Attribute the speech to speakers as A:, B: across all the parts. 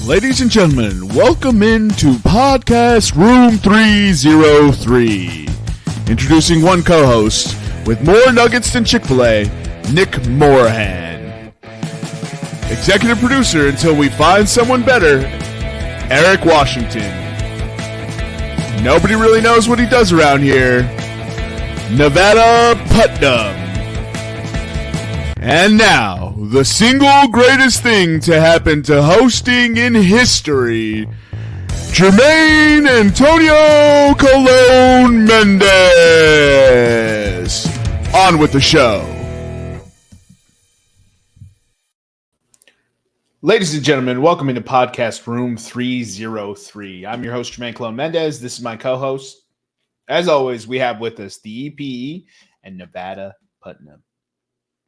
A: Ladies and gentlemen, welcome into Podcast Room 303. Introducing one co-host with more nuggets than Chick-fil-A, Nick Morahan. Executive producer until we find someone better, Eric Washington. Nobody really knows what he does around here, Nevada Putnam. And now, the single greatest thing to happen to hosting in history, Jermaine Antonio Colon Mendez. On with the show. Ladies and gentlemen, welcome into Podcast Room 303. I'm your host, Jermaine Colon Mendez. This is my co-host. As always, we have with us the EPE and Nevada Putnam.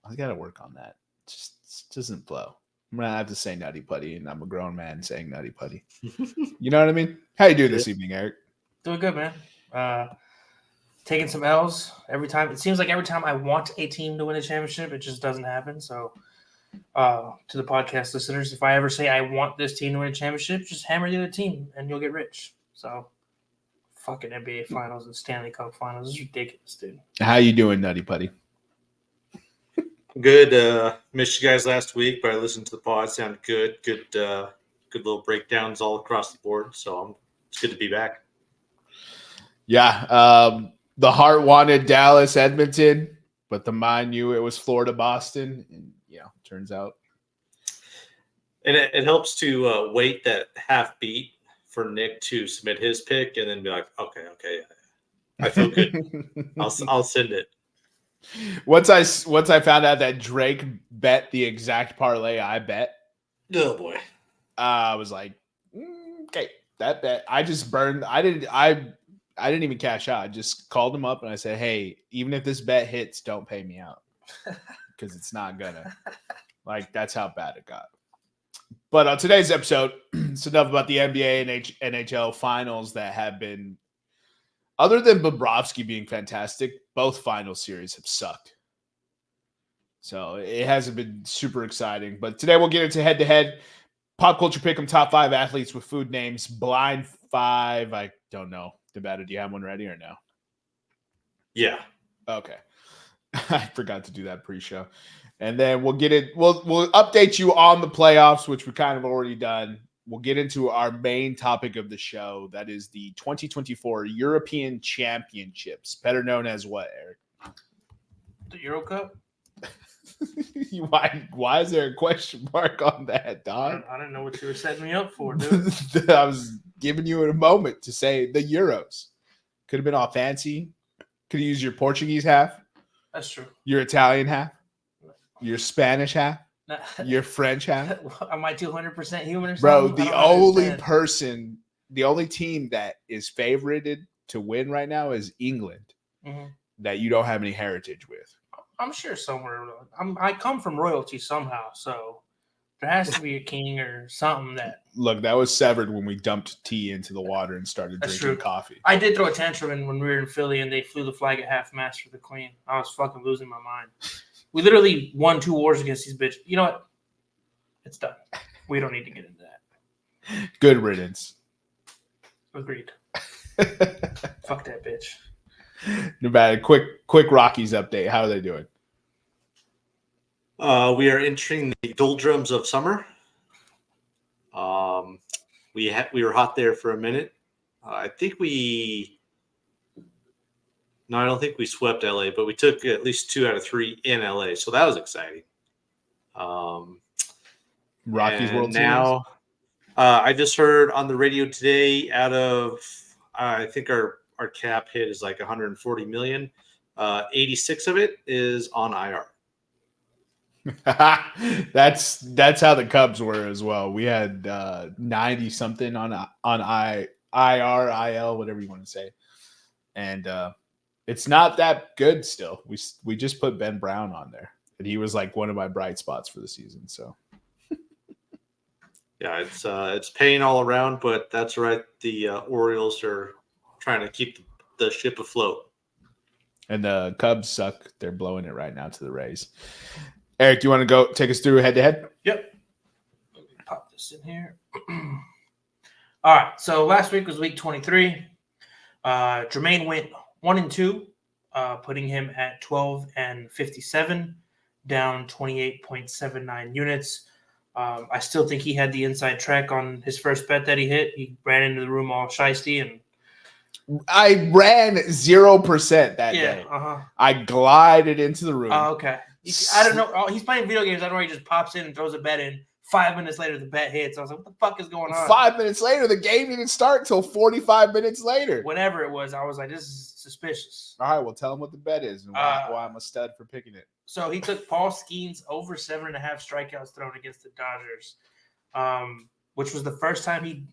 A: I got to work on that. It just doesn't flow. I'm going to have to say nutty putty, and I'm a grown man saying nutty putty. You know what I mean? How you doing this evening, Eric?
B: Doing good, man. Taking some L's every time. It seems like every time I want a team to win a championship, it just doesn't happen. So to the podcast listeners, if I ever say I want this team to win a championship, just hammer the other team, and you'll get rich. So fucking NBA Finals and Stanley Cup Finals. This is ridiculous, dude.
A: How you doing, nutty putty?
C: Good. Missed you guys last week, but I listened to the pod. Sounded good. Good little breakdowns all across the board. So it's good to be back.
A: Yeah. The heart wanted Dallas, Edmonton, but the mind knew it was Florida, Boston. And, turns out.
C: And it helps to wait that half beat for Nick to submit his pick and then be like, okay. I feel good. I'll send it.
A: Once I found out that Drake bet the exact parlay I bet,
C: oh boy,
A: I was like, okay, that bet I just burned. I didn't even cash out. I just called him up and I said, hey, even if this bet hits, don't pay me out because it's not gonna. Like that's how bad it got. But on today's episode, it's enough about the NBA and NHL finals that have been. Other than Bobrovsky being fantastic, both final series have sucked. So it hasn't been super exciting. But today we'll get into head-to-head. Pop culture pick'em, top 5 athletes with food names. Blind 5. I don't know. Nevada, do you have one ready or no?
C: Yeah.
A: Okay. I forgot to do that pre-show. And then we'll get it. We'll update you on the playoffs, which we kind of already done. We'll get into our main topic of the show. That is the 2024 European Championships, better known as what, Eric?
B: The Euro Cup?
A: Why is there a question mark on that, dog?
B: I don't know what you were setting me up for, dude.
A: I was giving you a moment to say the Euros. Could have been all fancy. Could have used your Portuguese half.
B: That's true.
A: Your Italian half. Your Spanish half. Your French half.
B: Am I 200% human or something?
A: Bro, the only team that is favorited to win right now is England. Mm-hmm. That you don't have any heritage with.
B: I'm sure somewhere. I come from royalty somehow, so there has to be a king or something that.
A: Look, that was severed when we dumped tea into the water and started drinking coffee.
B: I did throw a tantrum when we were in Philly and they flew the flag at half-mast for the Queen. I was fucking losing my mind. We literally won 2 wars against these bitches. You know what? It's done. We don't need to get into that.
A: Good riddance.
B: Agreed. Fuck that bitch.
A: Nevada, quick Rockies update. How are they doing?
C: We are entering the doldrums of summer. We were hot there for a minute. I don't think we swept LA, but we took at least 2 out of 3 in LA, so that was exciting.
A: Rockies World
C: now,
A: Series.
C: I just heard on the radio today, out of I think our cap hit is like 140 million. 86 of it is on IR.
A: That's how the Cubs were as well. We had 90 something on IR, IL, whatever you want to say, and it's not that good still. We just put Ben Brown on there, and he was like one of my bright spots for the season. So
C: yeah, it's pain all around, but that's right. The Orioles are trying to keep the ship afloat.
A: And the Cubs suck. They're blowing it right now to the Rays. Eric, you want to go take us through head-to-head?
B: Yep. Let me pop this in here. All right. So last week was week 23. Jermaine went 1-2, putting him at 12-57, down 28.79 units. I still think he had the inside track on his first bet that he hit. He ran into the room all shiesty, and
A: I ran 0% that day. I glided into the room.
B: Oh, okay. I don't know. He's playing video games. I don't know. He just pops in and throws a bet in. 5 minutes later, the bet hits. I was like, what the fuck is going on?
A: 5 minutes later, the game didn't start until 45 minutes later.
B: Whenever it was, I was like, this is suspicious.
A: All right, well, tell him what the bet is and why I'm a stud for picking it.
B: So he took Paul Skeens over 7.5 strikeouts thrown against the Dodgers, which was the first time he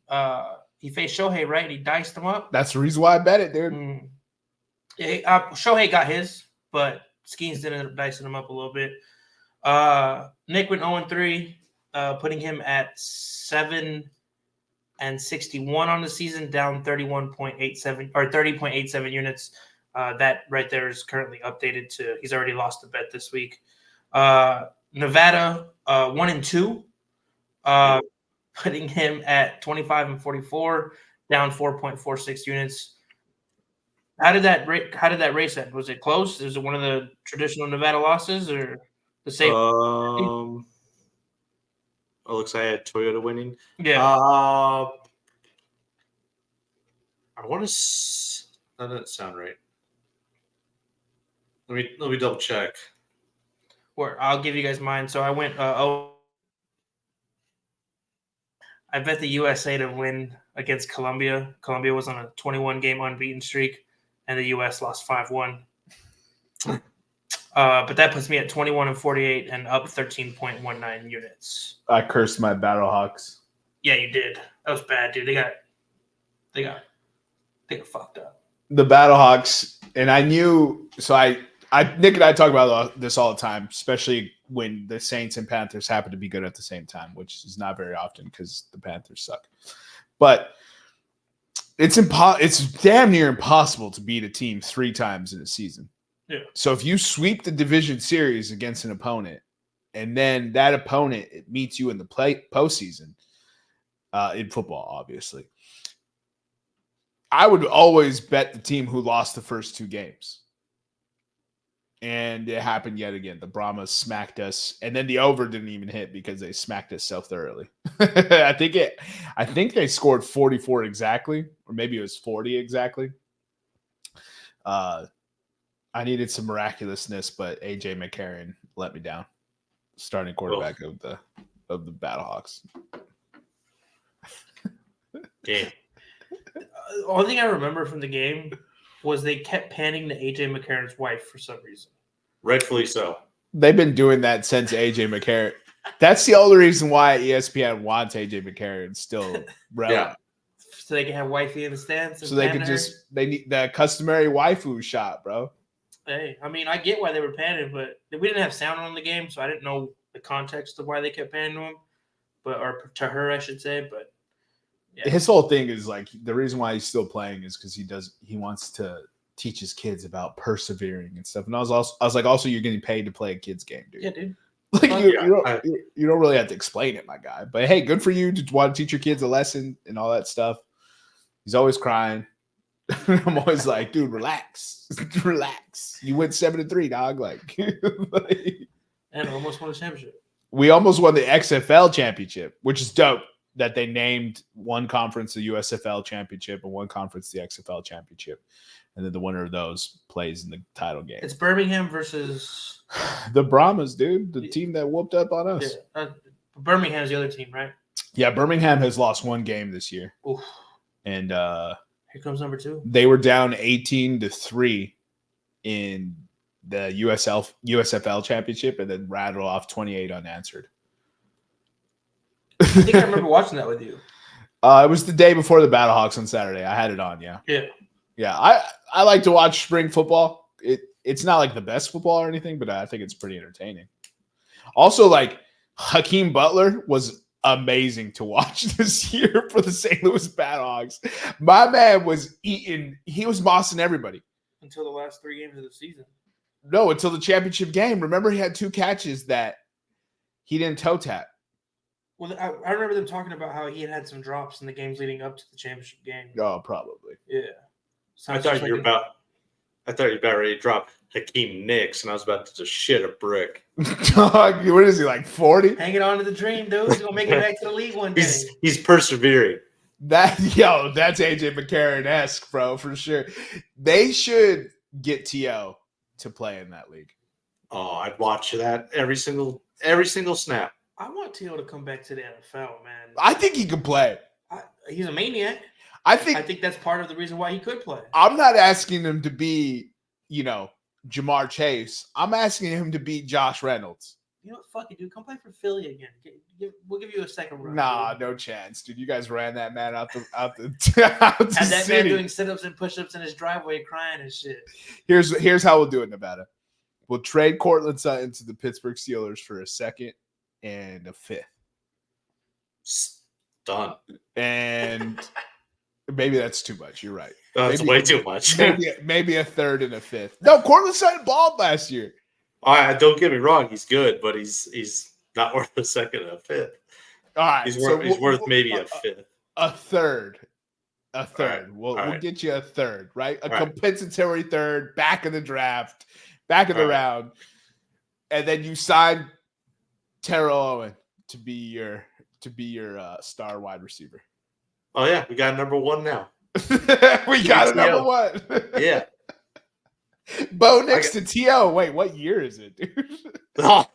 B: faced Shohei, right? And he diced him up.
A: That's the reason why I bet it, dude.
B: Yeah, Shohei got his, but Skeens did end up dicing him up a little bit. Nick went 0-3, putting him at 7-61 on the season, down 31.87 or 30.87 units. That right there is currently updated to he's already lost the bet this week. Nevada 1-2, putting him at 25-44, down 4.46 units. How did that race end? Was it close? Is it one of the traditional Nevada losses or the same?
C: It looks like I had Toyota winning.
B: Yeah.
C: I want to. That doesn't sound right. Let me double check.
B: Or I'll give you guys mine. So I went. I bet the USA to win against Colombia. Colombia was on a 21-game unbeaten streak, and the US lost 5-1. But that puts me at 21-48 and up 13.19 units.
A: I cursed my Battlehawks.
B: Yeah, you did. That was bad, dude. They got fucked up.
A: The Battlehawks, and I knew. So Nick and I talk about this all the time, especially when the Saints and Panthers happen to be good at the same time, which is not very often because the Panthers suck. But it's damn near impossible to beat a team 3 times in a season.
B: Yeah. So
A: if you sweep the division series against an opponent, and then that opponent meets you in the postseason, in football, obviously, I would always bet the team who lost the first 2 games. And it happened yet again. The Brahmas smacked us, and then the over didn't even hit because they smacked us so thoroughly. I think they scored 44 exactly, or maybe it was 40 exactly. I needed some miraculousness, but AJ McCarron let me down. Starting quarterback of the Battlehawks.
B: Yeah. The only thing I remember from the game was they kept panning to AJ McCarron's wife for some reason.
C: Rightfully so.
A: They've been doing that since AJ McCarron. That's the only reason why ESPN wants AJ McCarron still relevant. Yeah.
B: So they can have wifey in the stands.
A: So they could they need the customary waifu shot, bro.
B: Hey, I mean, I get why they were panning, but we didn't have sound on the game, so I didn't know the context of why they kept panning to him, or to her, I should say. But yeah.
A: His whole thing is like the reason why he's still playing is because he wants to teach his kids about persevering and stuff. And I was like, also you're getting paid to play a kid's game, dude.
B: Yeah, dude.
A: Like you don't really have to explain it, my guy. But hey, good for you to want to teach your kids a lesson and all that stuff. He's always crying. I'm always like, dude, relax. Relax. You went 7-3, dog. Like
B: and almost won a championship.
A: We almost won the XFL championship, which is dope that they named one conference the USFL championship and one conference the XFL championship. And then the winner of those plays in the title game.
B: It's Birmingham versus
A: the Brahmas, dude. The team that whooped up on us.
B: Yeah. Birmingham's the other team, right?
A: Yeah, Birmingham has lost 1 game this year.
B: Oof.
A: And
B: here comes number 2.
A: They were down 18-3 in the USFL championship and then rattled off 28 unanswered.
B: I think I remember watching that with you.
A: It was the day before the Battlehawks on Saturday. I had it on, yeah. Yeah, I like to watch spring football. It's not like the best football or anything, but I think it's pretty entertaining. Also, like Hakeem Butler was amazing to watch this year for the St. Louis Battlehawks. My man was eating. He was bossing everybody
B: until the last 3 games of the season.
A: No, until the championship game. Remember, he had 2 catches that he didn't toe tap.
B: Well, I remember them talking about how he had some drops in the games leading up to the championship game.
A: Oh, probably.
B: Yeah.
C: I thought you were about ready to drop Hakeem Nicks, and I was about to just shit a brick.
A: Dog, what is he, like 40?
B: Hanging on to the dream, dude. He's gonna make it back to the league one day.
C: He's persevering.
A: That's AJ McCarron-esque, bro, for sure. They should get T.O. to play in that league.
C: Oh, I'd watch that every single snap.
B: I want T.O. to come back to the NFL, man.
A: I think he can play.
B: He's a maniac.
A: I
B: I
A: think
B: think that's part of the reason why he could play.
A: I'm not asking him to be, Jamar Chase. I'm asking him to be Josh Reynolds.
B: You know what? Fuck it, dude. Come play for Philly again. We'll give you a second run.
A: Nah,
B: dude.
A: no chance, dude. You guys ran that man out the out the
B: Had that
A: city.
B: man doing sit-ups and push-ups in his driveway crying and shit.
A: Here's how we'll do it, Nevada. We'll trade Cortland Sutton to the Pittsburgh Steelers for a second and a fifth.
C: Done.
A: And maybe that's too much. You're right.
C: That's
A: Maybe-
C: way too much.
A: Maybe a third and a fifth. No, Cortland Sutton balled last year.
C: Don't get me wrong, he's good, but he's not worth a second and a fifth.
A: All right.
C: He's
A: so
C: worth maybe a fifth.
A: a third. A third.
C: right.
A: We'll
C: All right.
A: get you a third, right? A
C: All right.
A: compensatory third, back of the draft, back of the
C: All right.
A: round. And then you sign Terrell Owen to be your star wide receiver.
C: Oh yeah, we got number one now.
A: We got a number
C: T.O.
A: one.
C: Yeah.
A: Bo next to T.O. Wait, what year is it, dude?
C: Oh,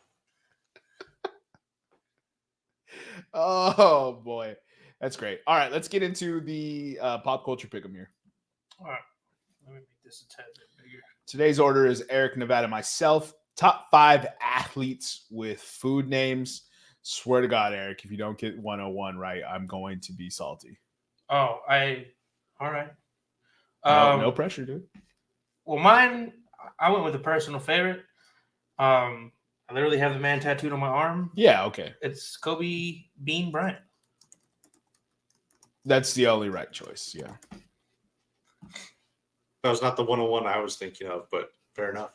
A: Oh boy. That's great. All right, let's get into the pop culture pick'em here.
B: All right. Let me make this a tad bit bigger.
A: Today's order is Eric, Nevada, myself. Top 5 athletes with food names. Swear to God, Eric, if you don't get 101 right, I'm going to be salty.
B: Oh, all right.
A: No pressure, dude.
B: Well, mine, I went with a personal favorite. I literally have the man tattooed on my arm.
A: Yeah, okay.
B: It's Kobe Bean Bryant.
A: That's the only right choice. Yeah.
C: that was not the 101 I was thinking of, but fair enough.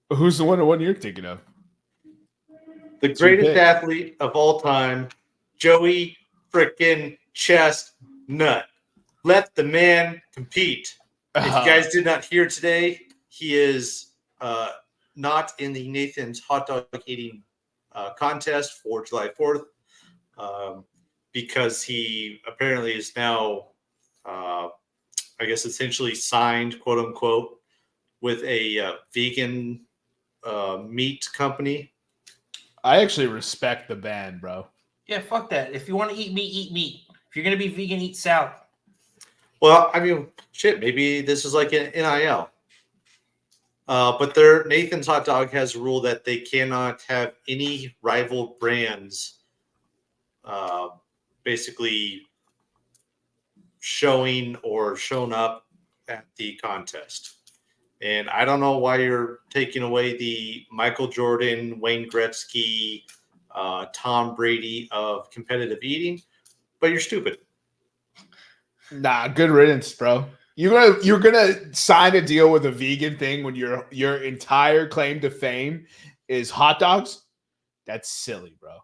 A: Who's the 101 you're thinking of?
C: The
A: That's your
C: greatest
A: pick.
C: athlete of all time, Joey frickin' Chestnut. Let the man compete. If you guys did not hear today, he is not in the Nathan's hot dog eating contest for July 4th because he apparently is now, I guess, essentially signed, quote unquote, with a vegan meat company.
A: I actually respect the band, bro.
B: Yeah, fuck that. If you want to eat meat, eat meat. If you're going to be vegan, eat salad.
C: Well, I mean, shit, maybe this is like an NIL. But their Nathan's Hot Dog has a rule that they cannot have any rival brands basically showing or shown up at the contest. And I don't know why you're taking away the Michael Jordan, Wayne Gretzky, Tom Brady of competitive eating, but you're stupid.
A: Nah, good riddance, bro. You're gonna sign a deal with a vegan thing when your entire claim to fame is hot dogs? That's silly, bro.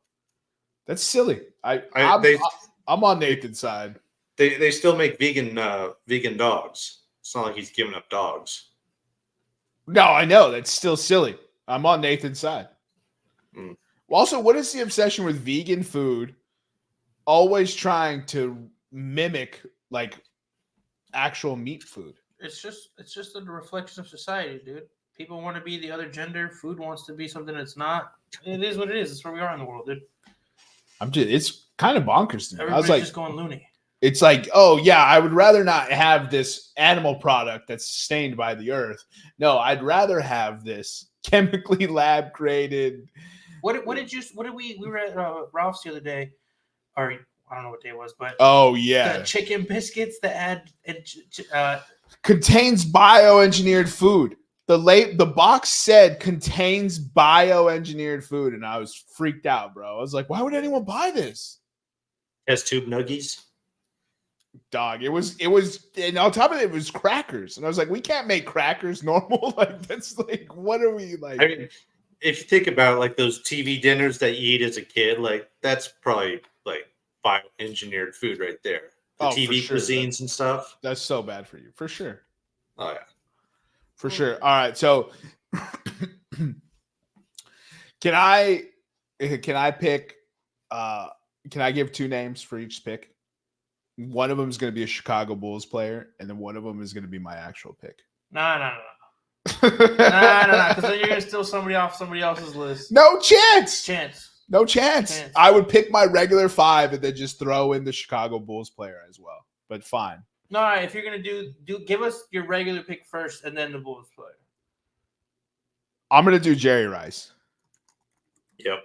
A: That's silly. I'm on Nathan's side.
C: They still make vegan dogs. It's not like he's giving up dogs.
A: No, I know. That's still silly. I'm on Nathan's side.
C: Mm.
A: Also, what is the obsession with vegan food? Always trying to mimic like actual meat food.
B: It's just a reflection of society, dude. People want to be the other gender. Food wants to be something it's not. It is what it is. It's where we are in the world, dude.
A: It's kind of bonkers to me.
B: Everybody's
A: I was like,
B: just going loony.
A: it's like, oh yeah, I would rather not have this animal product that's sustained by the earth. No, I'd rather have this chemically lab created.
B: What did we were at Ralph's the other day, or I don't know what day it was, but
A: Oh yeah,
B: the chicken biscuits that add
A: contains bioengineered food. The box said contains bioengineered food, and I was freaked out, bro. I was like, why would anyone buy this?
C: Test tube nuggies.
A: Dog, it was, and on top of it was crackers, and I was like, we can't make crackers normal. Like that's like, what are we like?
C: I mean, if you think about it, like those TV dinners that you eat as a kid, like that's probably like bioengineered food right there. The
A: Oh, for
C: TV
A: sure.
C: cuisines and stuff.
A: That's so bad for you, for sure.
C: Oh yeah.
A: For sure. All right. So can I pick can I give 2 names for each pick? One of them is going to be a Chicago Bulls player, and then one of them is going to be my actual pick.
B: No. Because then you're gonna steal somebody off somebody else's list.
A: No chance. No
B: Chance.
A: chance. I would pick my regular 5 and then just throw in the Chicago Bulls player as well. But fine.
B: No, if you're gonna do give us your regular pick first and then the Bulls player.
A: I'm going to do Jerry Rice.
C: Yep.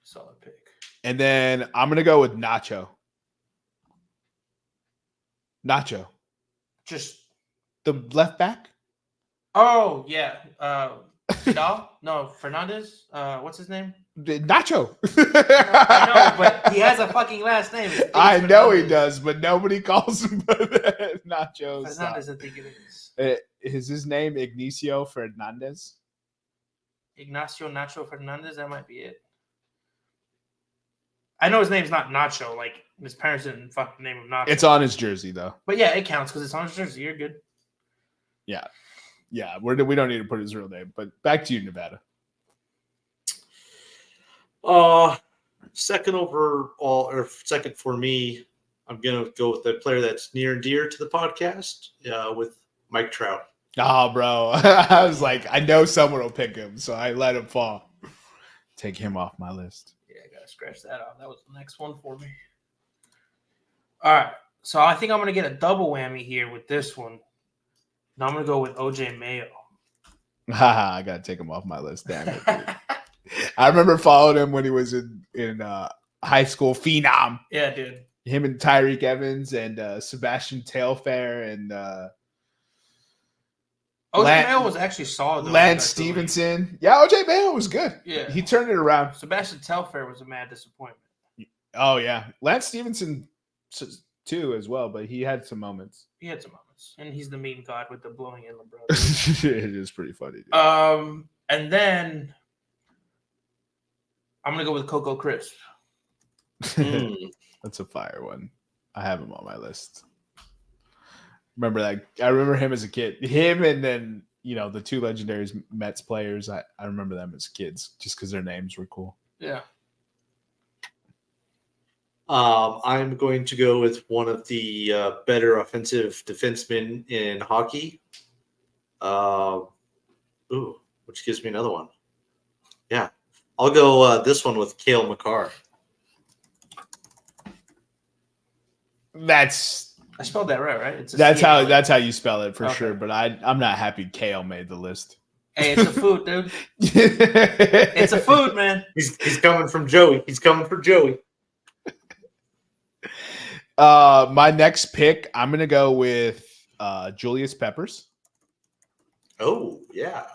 B: Solid pick.
A: And then I'm going to go with Nacho.
B: Just
A: The left back?
B: oh yeah. Vidal? No, Fernandez. What's his name?
A: Nacho.
B: I know, but he has a fucking last name.
A: I know he does, but nobody calls him Nacho.
B: Fernandez, I think it is.
A: Is his name Ignacio Fernandez?
B: Ignacio Nacho Fernandez. That might be it. I know his name's not Nacho. Like his parents didn't fucking name him Nacho.
A: It's on his jersey though.
B: But yeah, it counts because it's on his jersey. You're good.
A: Yeah, we don't need to put his real name. But back to you, Nevada.
C: Second overall, or second for me, I'm gonna go with the player that's near and dear to the podcast. With Mike Trout.
A: Oh, bro, I was like, I know someone will pick him, so I let him fall. Take him off my list.
B: Yeah, I gotta scratch that off. That was the next one for me. All right, so I think I'm gonna get a double whammy here with this one. Now I'm gonna go with OJ Mayo.
A: I gotta take him off my list. Damn it. Dude. I remember following him when he was in high school. Phenom.
B: Yeah, dude.
A: Him and Tyreek Evans and Sebastian Telfair and
B: OJ Mayo was actually solid.
A: Lance Stevenson. Yeah, OJ Mayo was good.
B: Yeah.
A: He turned it around.
B: Sebastian Telfair was a mad disappointment.
A: Oh, yeah. Lance Stevenson too as well, but he had some moments.
B: He had some moments. And he's the meme god with the blowing in LeBron.
A: It is pretty funny. Dude.
B: And then I'm gonna go with Coco Crisp.
A: That's a fire one. I have him on my list. Remember that? I remember him as a kid. Him and then the 2 legendary Mets players. I remember them as kids just because their names were cool.
B: Yeah.
C: I'm going to go with one of the better offensive defensemen in hockey. Which gives me another one. Yeah. I'll go this one with Cale Makar.
B: I spelled that right?
A: That's how you spell it for sure. But I'm not happy Kale made the list.
B: Hey, it's a food, dude. It's a food, man.
C: He's coming from Joey. He's coming for Joey.
A: My next pick, I'm gonna go with Julius Peppers.
C: Oh yeah.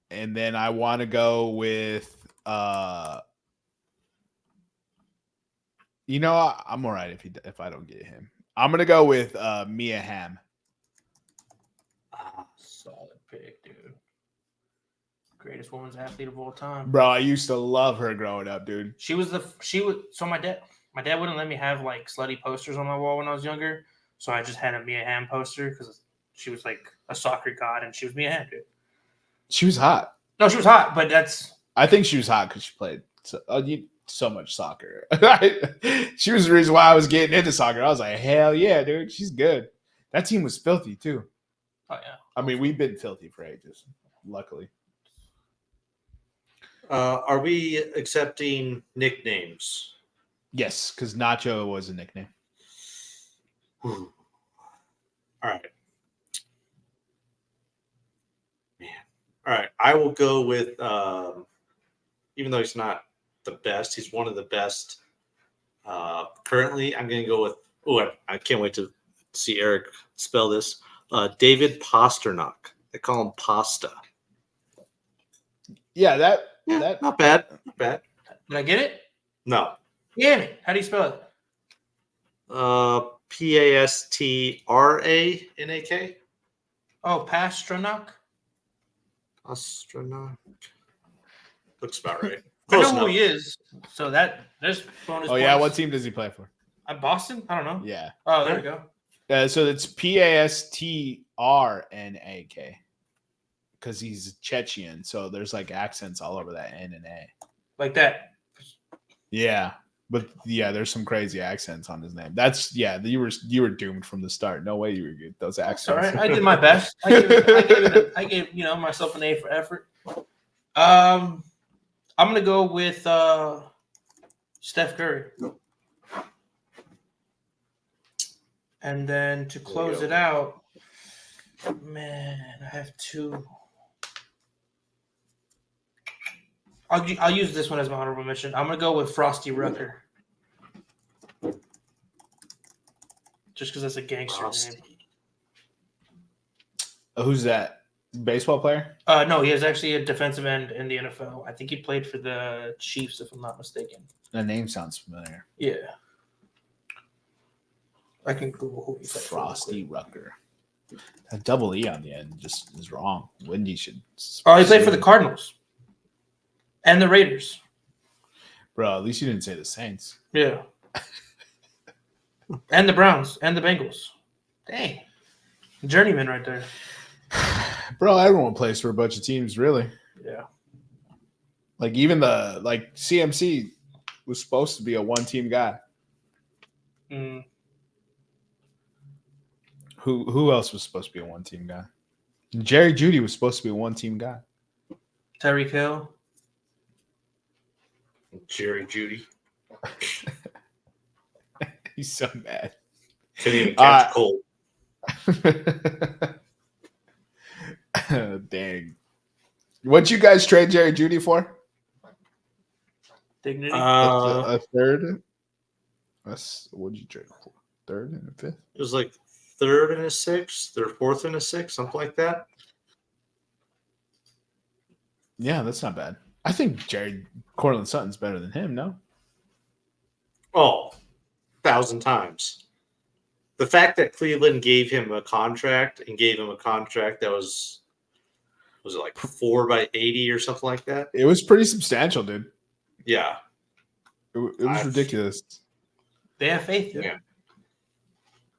A: And then I want to go with I'm all right if I don't get him. I'm gonna go with Mia Hamm.
B: Solid pick, dude. Greatest women's athlete of all time.
A: Bro, I used to love her growing up, dude.
B: So my dad wouldn't let me have like slutty posters on my wall when I was younger. So I just had a Mia Hamm poster because she was like a soccer god and she was Mia Hamm, dude.
A: She was hot.
B: No, she was hot, but
A: I think she was hot because she played so much soccer. She was the reason why I was getting into soccer. I was like, hell yeah, dude, she's good. That team was filthy too.
B: Oh yeah.
A: I mean, we've been filthy for ages, luckily.
C: Are we accepting nicknames?
A: Yes, because Nacho was a nickname.
C: All right. Man. All right. I will go with, even though he's not the best, he's one of the best. Currently, I'm going to go with, I can't wait to see Eric spell this. David Pasternak. They call him Pasta.
A: Yeah, that
C: not bad. Not bad.
B: Did I get it?
C: No.
B: Yeah. How do you spell it?
C: Pastranak.
B: Oh, Pasternak.
C: Astronaut. Looks about right.
B: I
C: Close
B: know who
C: enough.
B: he is. So there's bonus.
A: Oh yeah, what
B: points.
A: team does he play for?
B: Boston? I don't know.
A: Yeah.
B: Oh, there we go.
A: So it's PASTRNAK because he's Chechen. So there's like accents all over that N and A.
B: Like that.
A: Yeah, but yeah, there's some crazy accents on his name. That's you were doomed from the start. No way you were good those accents.
B: All right, I did my best. I gave myself an A for effort. I'm gonna go with Steph Curry, and then to close it out, man, I have two. I'll use this one as my honorable mention. I'm gonna go with Frosty Rucker, just because that's a gangster name.
A: Who's that? Baseball player?
B: No, he is actually a defensive end in the NFL. I think he played for the Chiefs, if I'm not mistaken.
A: That name sounds familiar.
B: Yeah. I can Google who he played for.
A: Frosty Rucker. That double E on the end just is wrong. Wendy should.
B: Oh, he played for the Cardinals and the Raiders.
A: Bro, at least you didn't say the Saints.
B: Yeah. And the Browns and the Bengals. Dang. Journeyman right there.
A: Bro, everyone plays for a bunch of teams, really.
B: Yeah.
A: Like even CMC was supposed to be a one-team guy.
B: Mm.
A: Who else was supposed to be a one-team guy? Jerry Jeudy was supposed to be a one-team guy.
B: Tyreek Hill.
C: Jerry Jeudy.
A: He's so mad.
C: Couldn't even catch a cold.
A: Dang. What'd you guys trade Jerry Jeudy for?
B: Dignity.
A: A third? What'd you trade for? Third and a fifth?
C: It was like third and a sixth, or fourth and a sixth, something like that.
A: Yeah, that's not bad. I think Cortland Sutton's better than him, no?
C: Oh, 1,000 times. The fact that Cleveland gave him a contract that was it like 4 by 80 or something like that?
A: It was pretty substantial, dude.
C: Yeah.
A: It was ridiculous.
B: They have faith.
C: Yeah.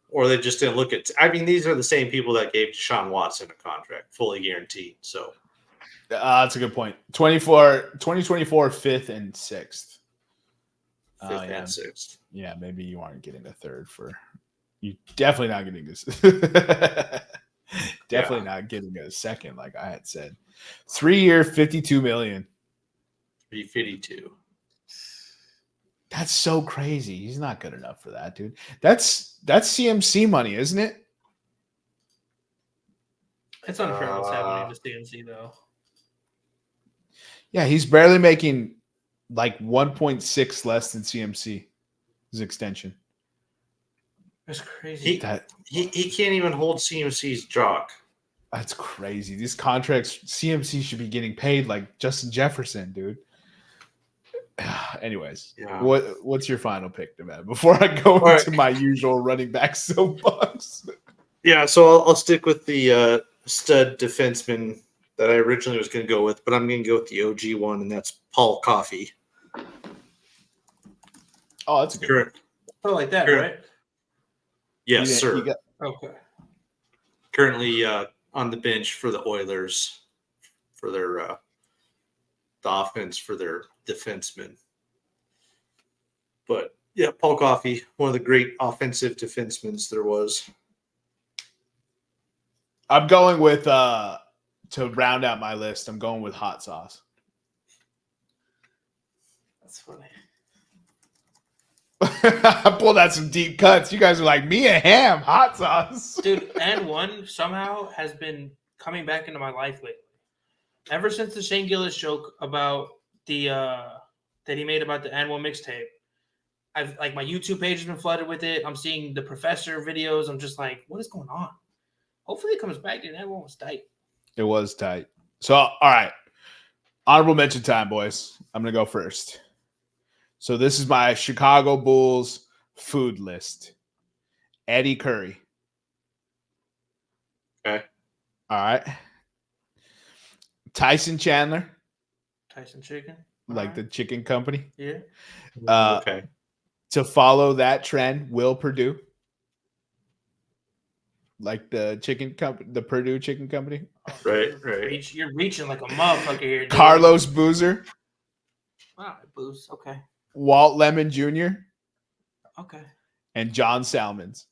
C: Or they just didn't look at. I mean, these are the same people that gave Deshaun Watson a contract, fully guaranteed. So
A: that's a good point. 2024, fifth and sixth.
C: Fifth and sixth.
A: Yeah, maybe you aren't getting a third for. You definitely not getting this. Definitely not getting a second, like I had said. 3-year, $52 million.
C: 352.
A: That's so crazy. He's not good enough for that, dude. That's CMC money, isn't it?
B: It's unfair what's happening to CMC though.
A: Yeah, he's barely making like 1.6 less than CMC. His extension.
B: That's crazy.
C: He can't even hold CMC's jock.
A: That's crazy. These contracts, CMC should be getting paid like Justin Jefferson, dude. Anyways, what's your final pick, man? Before I go into my usual running back soapbox.
C: Yeah, so I'll stick with the stud defenseman that I originally was going to go with, but I'm going to go with the OG one, and that's Paul Coffey.
A: Oh, that's a good one.
B: Oh, like that, right?
C: Yes, sir.
B: Okay.
C: Currently on the bench for the Oilers for their the offense for their defensemen. But yeah, Paul Coffey, one of the great offensive defensemen there was.
A: I'm going with to round out my list. I'm going with hot sauce.
B: That's funny.
A: I pulled out some deep cuts. You guys are like, me and Ham, hot sauce.
B: Dude, and one somehow has been coming back into my life lately. Ever since the Shane Gillis joke about the that he made about the And One mixtape, I've like my YouTube page has been flooded with it. I'm seeing the professor videos. I'm just like, what is going on? Hopefully it comes back, dude. That one was tight.
A: It was tight. So, all right. Honorable mention time, boys. I'm going to go first. So this is my Chicago Bulls food list. Eddie Curry.
C: Okay.
A: All right. Tyson Chandler,
B: Tyson Chicken.
A: like the chicken company.
B: Yeah.
C: Okay.
A: To follow that trend, Will Purdue, like the chicken company, the Purdue Chicken Company.
B: Oh,
C: Right,
B: you're
C: right.
B: You're reaching like a motherfucker here. Dude.
A: Carlos Boozer,
B: All right, Booze. Okay.
A: Walt Lemon Jr.,
B: Okay.
A: and John Salmons.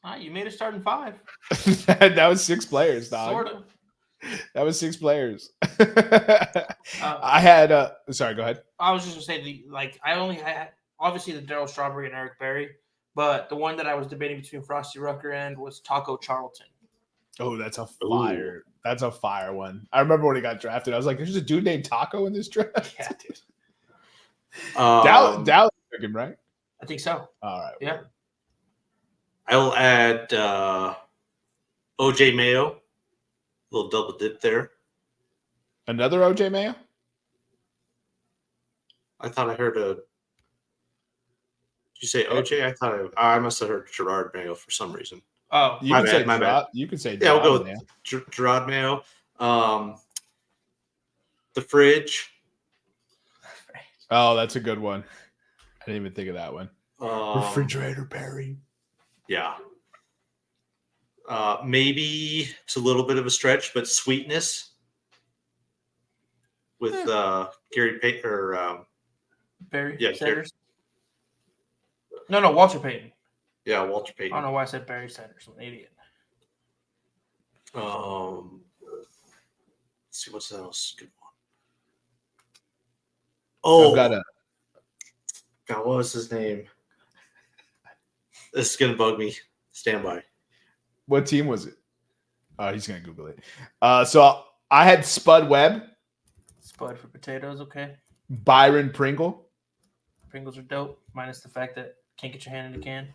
B: All right, you made a starting 5.
A: That was 6 players, dog.
B: Sort of.
A: That was 6 players. I had sorry, go ahead.
B: I was just gonna say I only had obviously the Darryl Strawberry and Eric Berry, but the one that I was debating between Frosty Rucker and was Taco Charlton.
A: Oh, that's a fire. Ooh. That's a fire one. I remember when he got drafted. I was like, there's a dude named Taco in this draft.
B: Yeah, dude.
A: Dallas took him, right?
B: I think so.
A: All right.
B: Yeah.
C: I'll add OJ Mayo. A little double dip there.
A: Another OJ Mayo?
C: I thought I heard a. Did you say OJ? I thought I must have heard Gerard Mayo for some reason.
B: Oh,
A: you can say Gerard. You can say
C: Gerard. Yeah, we'll go
A: Mayo.
C: with Gerard Mayo. The fridge.
A: Oh, that's a good one. I didn't even think of that one. Refrigerator Perry.
C: Yeah. Maybe it's a little bit of a stretch, but Sweetness with Gary Payton or
B: Barry.
C: Yeah,
B: Sanders. No, Walter Payton.
C: Yeah, Walter Payton.
B: I don't know why I said Barry Sanders. I'm an idiot.
C: Let's see what's else. Good one. Oh, God, what was his name? This is gonna bug me. Stand by.
A: What team was it? Oh, he's gonna Google it. So I had Spud Webb.
B: Spud for potatoes, okay.
A: Byron Pringle.
B: Pringles are dope, minus the fact that can't get your hand in the can.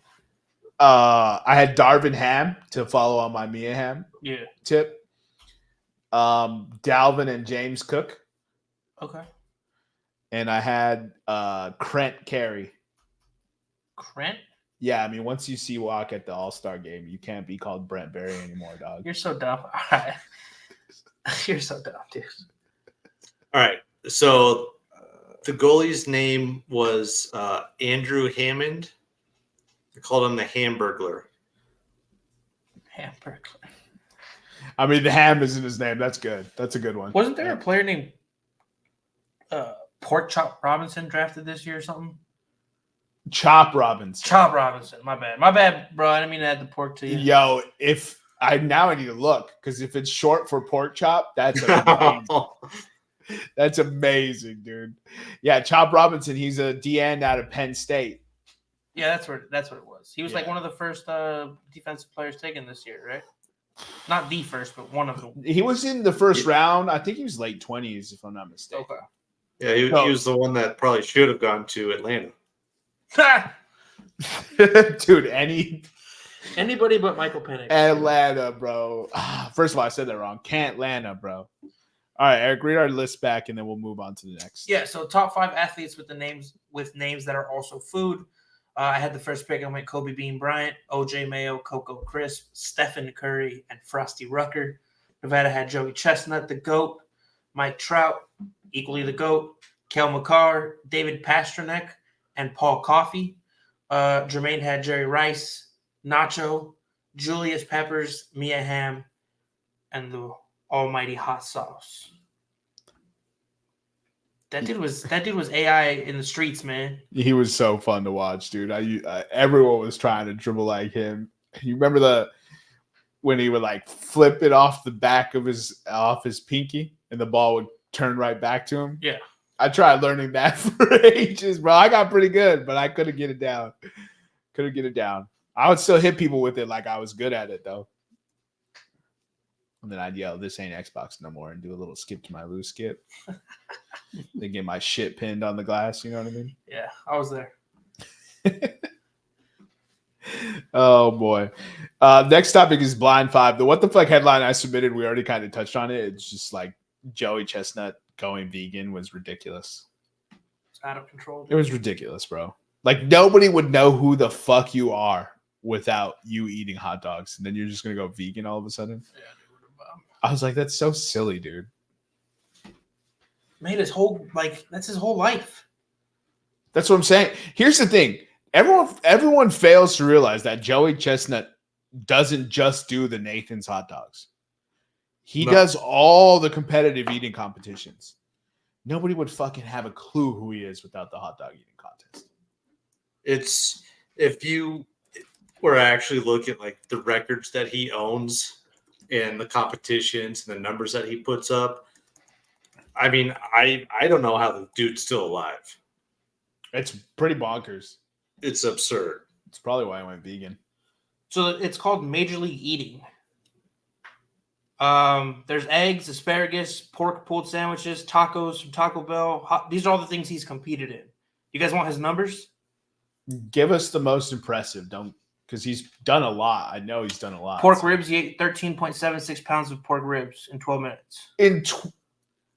A: I had Darvin Ham to follow on my Mia Ham tip. Dalvin and James Cook.
B: Okay.
A: And I had Krent Carey.
B: Krent?
A: Yeah, I mean, once you see Walk at the All-Star game, you can't be called Brent Berry anymore, dog.
B: You're so dumb. All right. You're so dumb, dude.
C: All right. So the goalie's name was Andrew Hammond. They called him the Hamburglar.
B: Hamburglar.
A: I mean, the ham is in his name. That's good. That's a good one.
B: Wasn't there a player named Pork Chop Robinson drafted this year or something?
A: Chop Robinson.
B: Chop Robinson. My bad, bro. I didn't mean to add the pork to you.
A: Yo, I need to look, because if it's short for pork chop, that's amazing. That's amazing, dude. Yeah, Chop Robinson. He's a DN out of Penn State.
B: Yeah, that's what it was. He was like one of the first defensive players taken this year, right? Not the first, but one of them.
A: He was in the first round. I think he was late 20s, if I'm not mistaken.
B: Okay.
C: Yeah, he was the one that probably should have gone to Atlanta.
A: Dude,
B: anybody but Michael Penix.
A: Atlanta, bro. First of all, I said that wrong. Can't-Lanta, bro. All right, Eric, read our list back, and then we'll move on to the next.
B: Yeah, so top 5 athletes with names that are also food. I had the first pick. I went Kobe Bean Bryant, OJ Mayo, Coco Crisp, Stephen Curry, and Frosty Rucker. Nevada had Joey Chestnut, the GOAT, Mike Trout, equally the GOAT, Kel McCarr, David Pasternak, and Paul Coffey. Jermaine had Jerry Rice, Nacho, Julius Peppers, Mia Hamm, and the almighty hot sauce. That dude was AI in the streets, man.
A: He was so fun to watch, dude. Everyone was trying to dribble like him. You remember when he would like flip it off the back of his pinky and the ball would turn right back to him?
B: Yeah.
A: I tried learning that for ages, bro. I got pretty good, but I couldn't get it down. I would still hit people with it like I was good at it, though. And then I'd yell, "This ain't Xbox no more," and do a little skip to my lose skip. Then get my shit pinned on the glass. You know what I mean?
B: Yeah, I was there.
A: Oh, boy. Next topic is Blind 5. The What the Fuck headline I submitted, we already kind of touched on it. It's just like Joey Chestnut going vegan was ridiculous.
B: It's out of control.
A: It was ridiculous, bro. Like, nobody would know who the fuck you are without you eating hot dogs. And then you're just going to go vegan all of a sudden?
B: Yeah, dude.
A: I was like, that's so silly, dude.
B: made his whole that's his whole life.
A: That's what I'm saying. Here's the thing. Everyone fails to realize that Joey Chestnut doesn't just do the Nathan's hot dogs. He does all the competitive eating competitions. Nobody would fucking have a clue who he is without the hot dog eating contest.
C: It's if you were actually looking at like the records that he owns and the competitions and the numbers that he puts up. I mean, I don't know how the dude's still alive.
A: It's pretty bonkers.
C: It's absurd.
A: It's probably why I went vegan.
B: So it's called Major League Eating. There's eggs, asparagus, pork pulled sandwiches, tacos from Taco Bell. These are all the things he's competed in. You guys want his numbers?
A: Give us the most impressive. Don't, because he's done a lot. I know he's done a lot.
B: Pork ribs. He ate 13.76 pounds of pork ribs in 12 minutes.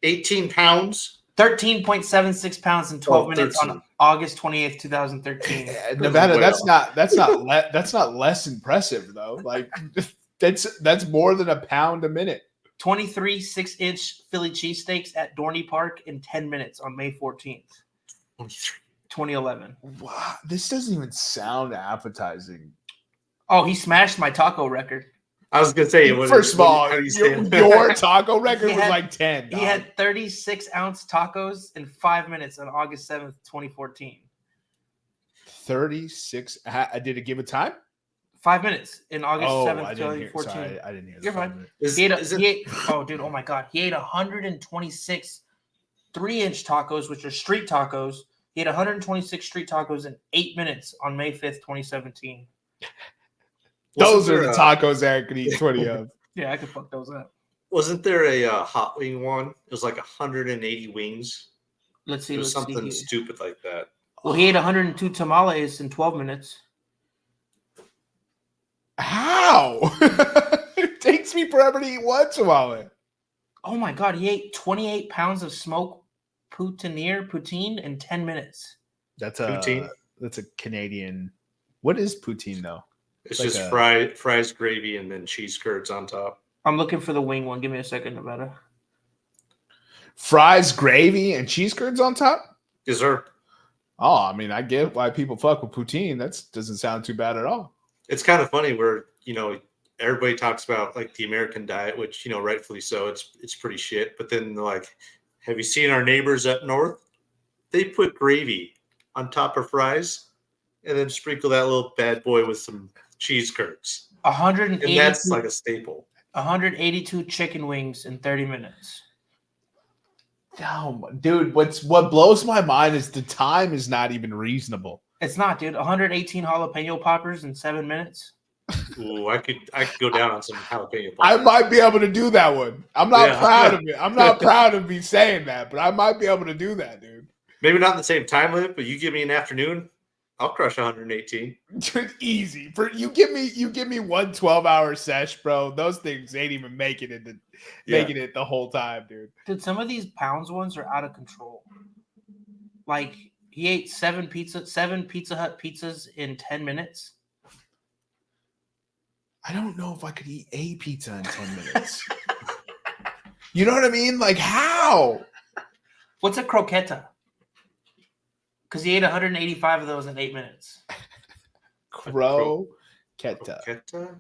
C: 18 pounds?
B: 13.76 pounds in 12 minutes on August 28th, 2013.
A: Nevada, that's not less impressive though. Like that's more than a pound a minute.
B: 23 6-inch Philly cheesesteaks at Dorney Park in 10 minutes on May 14th, 2011.
A: Wow, this doesn't even sound appetizing.
B: Oh, he smashed my taco record.
C: I was gonna say,
A: first of all, your taco record was like 10.
B: He had 36-ounce tacos in 5 minutes on August 7th, 2014.
A: 36. Did it give a time?
B: 5 minutes in August 7th,
A: I
B: 2014.
A: Sorry, I didn't hear.
B: You're fine. Dude, oh my God. He ate 126 3-inch tacos, which are street tacos. He ate 126 street tacos in 8 minutes on May 5th, 2017.
A: Those are the tacos Eric could eat 20 of.
B: Yeah, I could fuck those up.
C: Wasn't there a hot wing one? It was like 180 wings.
B: Let's see.
C: It was something stupid like that.
B: Well, he ate 102 tamales in 12 minutes.
A: How? It takes me forever to eat one tamale.
B: Oh my God, he ate 28 pounds of smoked poutine in 10 minutes.
A: That's
C: poutine?
A: That's a Canadian. What is poutine though?
C: It's like just fries, gravy, and then cheese curds on top.
B: I'm looking for the wing one. Give me a second, Nevada.
A: Fries, gravy, and cheese curds on top?
C: Yes, sir.
A: Oh, I mean, I get why people fuck with poutine. That doesn't sound too bad at all.
C: It's kind of funny where, everybody talks about like the American diet, which, rightfully so. It's pretty shit. But then they're like, have you seen our neighbors up north? They put gravy on top of fries and then sprinkle that little bad boy with some cheese curds.
B: 182,
C: and that's like a staple.
B: 182 chicken wings in 30 minutes.
A: Oh, dude, what blows my mind is the time is not even reasonable.
B: It's not, dude. 118 jalapeno poppers in 7 minutes.
C: Ooh, I could go down on some jalapeno poppers.
A: I might be able to do that one. I'm not proud of it. I'm not proud of me saying that, but I might be able to do that, dude.
C: Maybe not in the same time limit, but you give me an afternoon, I'll crush 118.
A: Easy. You give me one 12-hour sesh, bro. Those things ain't even making it the whole time, dude.
B: Dude, some of these pounds ones are out of control. Like he ate 7 Pizza Hut pizzas in 10 minutes.
A: I don't know if I could eat a pizza in 10 minutes. You know what I mean? Like how?
B: What's a croqueta? Because he ate 185 of those in 8 minutes.
A: Croqueta.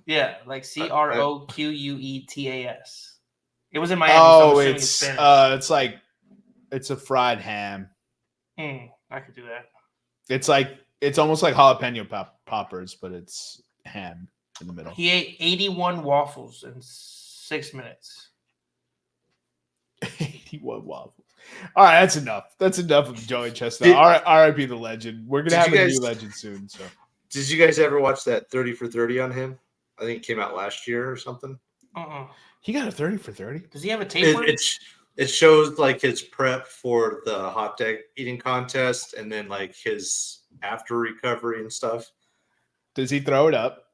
B: Yeah, like Croquetas. It was in Miami.
A: Oh, so it's a fried ham.
B: I could do that.
A: It's almost like jalapeno poppers, but it's ham in the middle.
B: He ate 81 waffles in 6 minutes.
A: 81 waffles. All right, that's enough. That's enough of Joey Chestnut. R.I.P. the legend. We're gonna have a new legend soon. So,
C: did you guys ever watch that 30 for 30 on him? I think it came out last year or something.
A: He got a 30 for 30.
B: Does he have a tape?
C: It shows like his prep for the hot dog eating contest, and then like his after recovery and stuff.
A: Does he throw it up?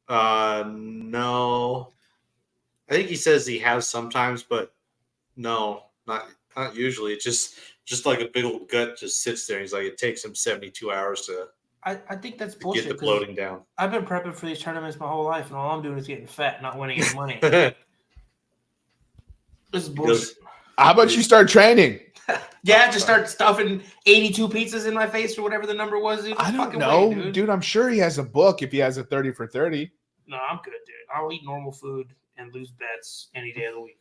C: No. I think he says he has sometimes, but no, not usually. It's just like a big old gut just sits there. He's like, it takes him 72 hours to.
B: I think that's bullshit.
C: Get the bloating down.
B: I've been prepping for these tournaments my whole life, and all I'm doing is getting fat, not winning any money. This is bullshit.
A: How about you start training?
B: Yeah, just start stuffing 82 pizzas in my face or whatever the number was. Dude.
A: I don't
B: Fucking
A: know,
B: way,
A: dude. I'm sure he has a book if he has a 30 for 30.
B: No, I'm good, dude. I'll eat normal food and lose bets any day of the week.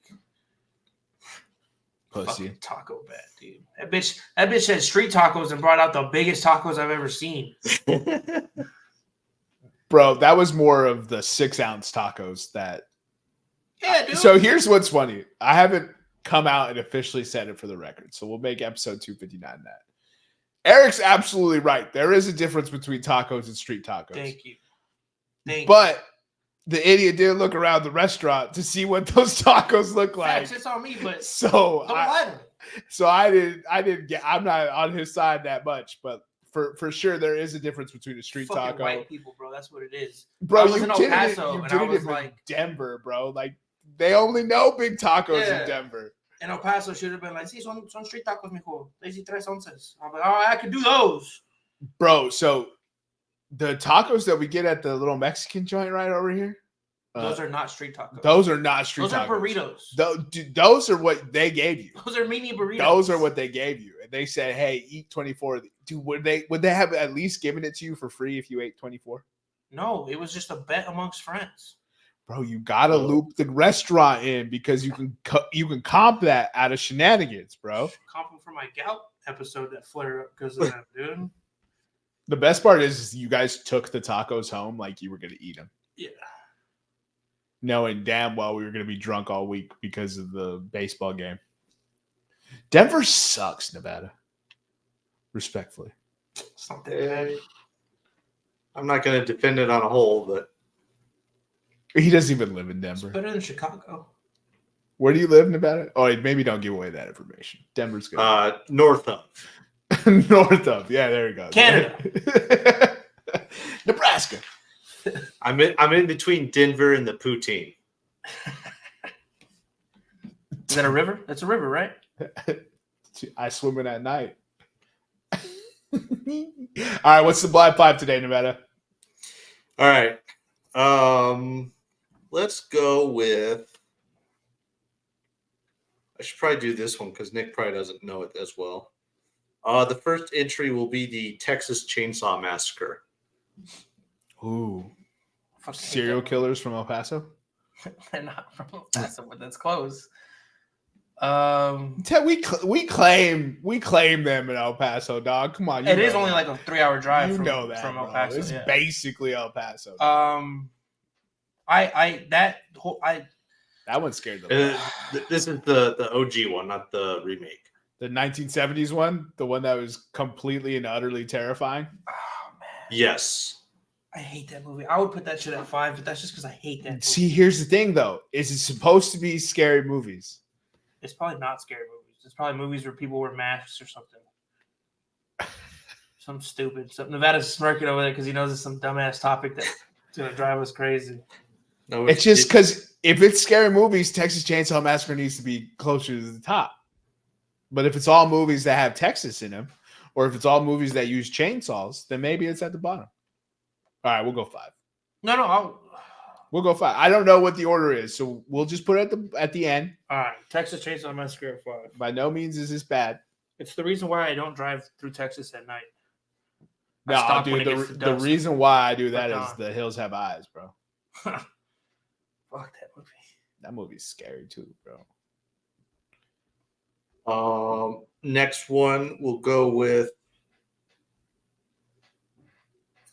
A: Pussy.
B: Fucking taco bet, dude. That bitch had street tacos and brought out the biggest tacos I've ever seen.
A: Bro, that was more of the 6-ounce tacos that.
B: Yeah, dude.
A: So here's what's funny. I haven't come out and officially said it for the record. So we'll make episode 259 that. Eric's absolutely right. There is a difference between tacos and street tacos.
B: Thank you.
A: But the idiot didn't look around the restaurant to see what those tacos look like.
B: Facts, it's on me, but
A: so
B: don't lie to me.
A: So I didn't get. I'm not on his side that much, but for sure there is a difference between a street
B: Fucking
A: taco.
B: white people, bro. That's what it is.
A: Bro,
B: I was
A: you
B: in
A: did
B: El Paso,
A: it. You
B: and
A: did
B: I
A: it
B: was
A: in
B: like,
A: Denver, bro. Like they only know big tacos in Denver.
B: And El Paso should have been like, "Sí, son street tacos, mijo. They see 3 onces." I'm like, "Oh, I could do those."
A: Bro, so the tacos that we get at the little Mexican joint right over here,
B: those are not street tacos.
A: Those are not street
B: those
A: tacos.
B: Those are burritos.
A: Dude, those are what they gave you.
B: Those are mini burritos.
A: Those are what they gave you. And they said, hey, eat 24. Dude, would they have at least given it to you for free if you ate 24?
B: No, it was just a bet amongst friends.
A: Bro, you gotta loop the restaurant in because you can comp that out of shenanigans, bro.
B: Comp them for my gout episode that flared up because of that, dude.
A: The best part is you guys took the tacos home like you were gonna eat them.
B: Yeah.
A: Knowing damn well we were gonna be drunk all week because of the baseball game. Denver sucks, Nevada. Respectfully.
B: It's not that bad.
C: I'm not going to defend it on a whole, but
A: he doesn't even live in Denver.
B: It's better than Chicago.
A: Where do you live, Nevada? Oh, maybe don't give away that information. Denver's good.
C: North of.
A: North of. Yeah, there you go.
B: Canada.
A: Nebraska.
C: I'm in between Denver and the poutine.
B: Is that a river? That's a river, right?
A: I swim in at night. All right, what's the blind pipe today, Nevada?
C: All right. Let's go with. I should probably do this one because Nick probably doesn't know it as well. The first entry will be the Texas Chainsaw Massacre.
A: Ooh. Serial killers from El Paso?
B: They're not from El Paso, but that's close.
A: We claim them in El Paso, dog. Come on.
B: It is only like a 3-hour drive from El
A: bro.
B: Paso.
A: It's basically El Paso.
B: That
A: one scared the
C: This is the OG one, not the remake.
A: The 1970s one, the one that was completely and utterly terrifying.
B: Oh man.
C: Yes.
B: I hate that movie. I would put that shit at 5, but that's just because I hate that movie.
A: See, here's the thing though. Is it supposed to be scary movies?
B: It's probably not scary movies. It's probably movies where people wear masks or something. Something stupid. So Nevada's smirking over there because he knows it's some dumbass topic that's gonna drive us crazy.
C: No,
A: it's just because if it's scary movies, Texas Chainsaw Massacre needs to be closer to the top. But if it's all movies that have Texas in them, or if it's all movies that use chainsaws, then maybe it's at the bottom. All right, we'll go 5.
B: No,
A: we'll go 5. I don't know what the order is, so we'll just put it at the end.
B: All right, Texas Chainsaw Massacre at 5.
A: By no means is this bad.
B: It's the reason why I don't drive through Texas at night.
A: No, dude, the reason why I do that is the hills have eyes, bro.
B: Fuck that movie.
A: That movie's scary too, bro.
C: Next one we'll go with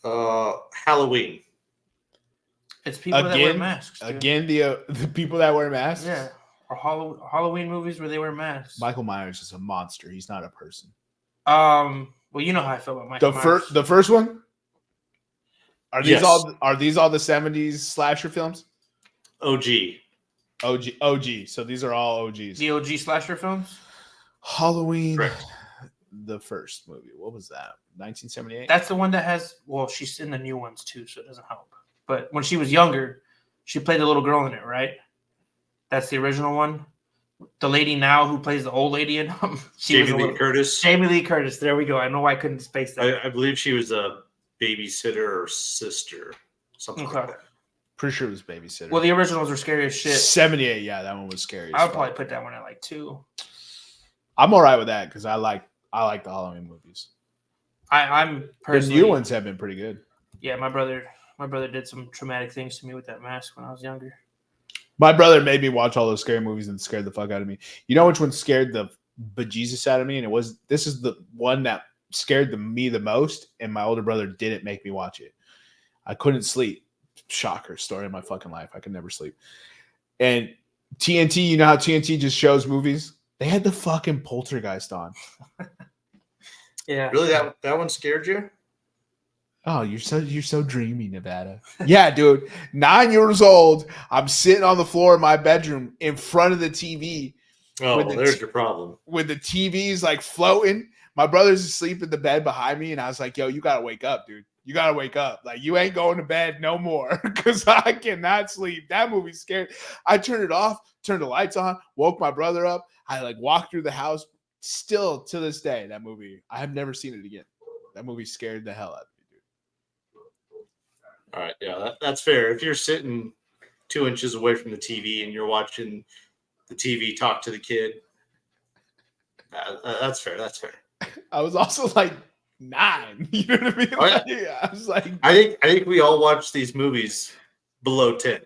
C: Halloween.
B: It's people that wear masks. Dude.
A: Again, the people that wear masks.
B: Yeah, or Halloween movies where they wear masks.
A: Michael Myers is a monster. He's not a person.
B: Well, you know how I feel about Michael Myers.
A: The first one. Are these
C: Yes.
A: all the 70s slasher films?
C: OG.
A: So these are all OGs.
B: The OG slasher films.
A: Halloween.
C: Correct.
A: The first movie. What was that? 1978.
B: That's the one that has. Well, she's in the new ones too, so it doesn't help. But when she was younger, she played the little girl in it, right? That's the original one. The lady now who plays the old lady in them.
C: Jamie Lee Curtis.
B: Jamie Lee Curtis. There we go. I know why I couldn't space that.
C: I believe she was a babysitter or sister. Something like that.
A: Pretty sure it was Babysitter.
B: Well, the originals are scary as shit.
A: 78. Yeah, that one was scary.
B: I would probably put that one at like 2.
A: I'm all right with that because I like the Halloween movies.
B: I'm
A: The
B: personally
A: new ones have been pretty good.
B: Yeah, my brother did some traumatic things to me with that mask when I was younger.
A: My brother made me watch all those scary movies and scared the fuck out of me. You know which one scared the bejesus out of me? And this is the one that scared me the most, and my older brother didn't make me watch it. I couldn't sleep. Shocker, story of my fucking life. I could never sleep. And TNT, you know how TNT just shows movies? They had the fucking Poltergeist on.
B: Yeah.
C: Really, that one scared you?
A: Oh, you're so dreamy, Nevada. Yeah, dude. 9 years old. I'm sitting on the floor in my bedroom in front of the TV.
C: Oh, well, there's your problem.
A: With the TV's like floating. My brother's asleep in the bed behind me, and I was like, yo, you gotta wake up, dude. You gotta wake up. Like, you ain't going to bed no more because I cannot sleep. That movie's scary. I turned it off, turned the lights on, woke my brother up. I like walked through the house. Still to this day, that movie, I have never seen it again. That movie scared the hell out of me, dude.
C: All right, yeah, that's fair. If you're sitting 2 inches away from the TV and you're watching the TV talk to the kid, that's fair. That's fair.
A: I was also like 9. You know what I mean?
C: Oh, yeah.
A: Like, I was like,
C: I think we all watch these movies below 10.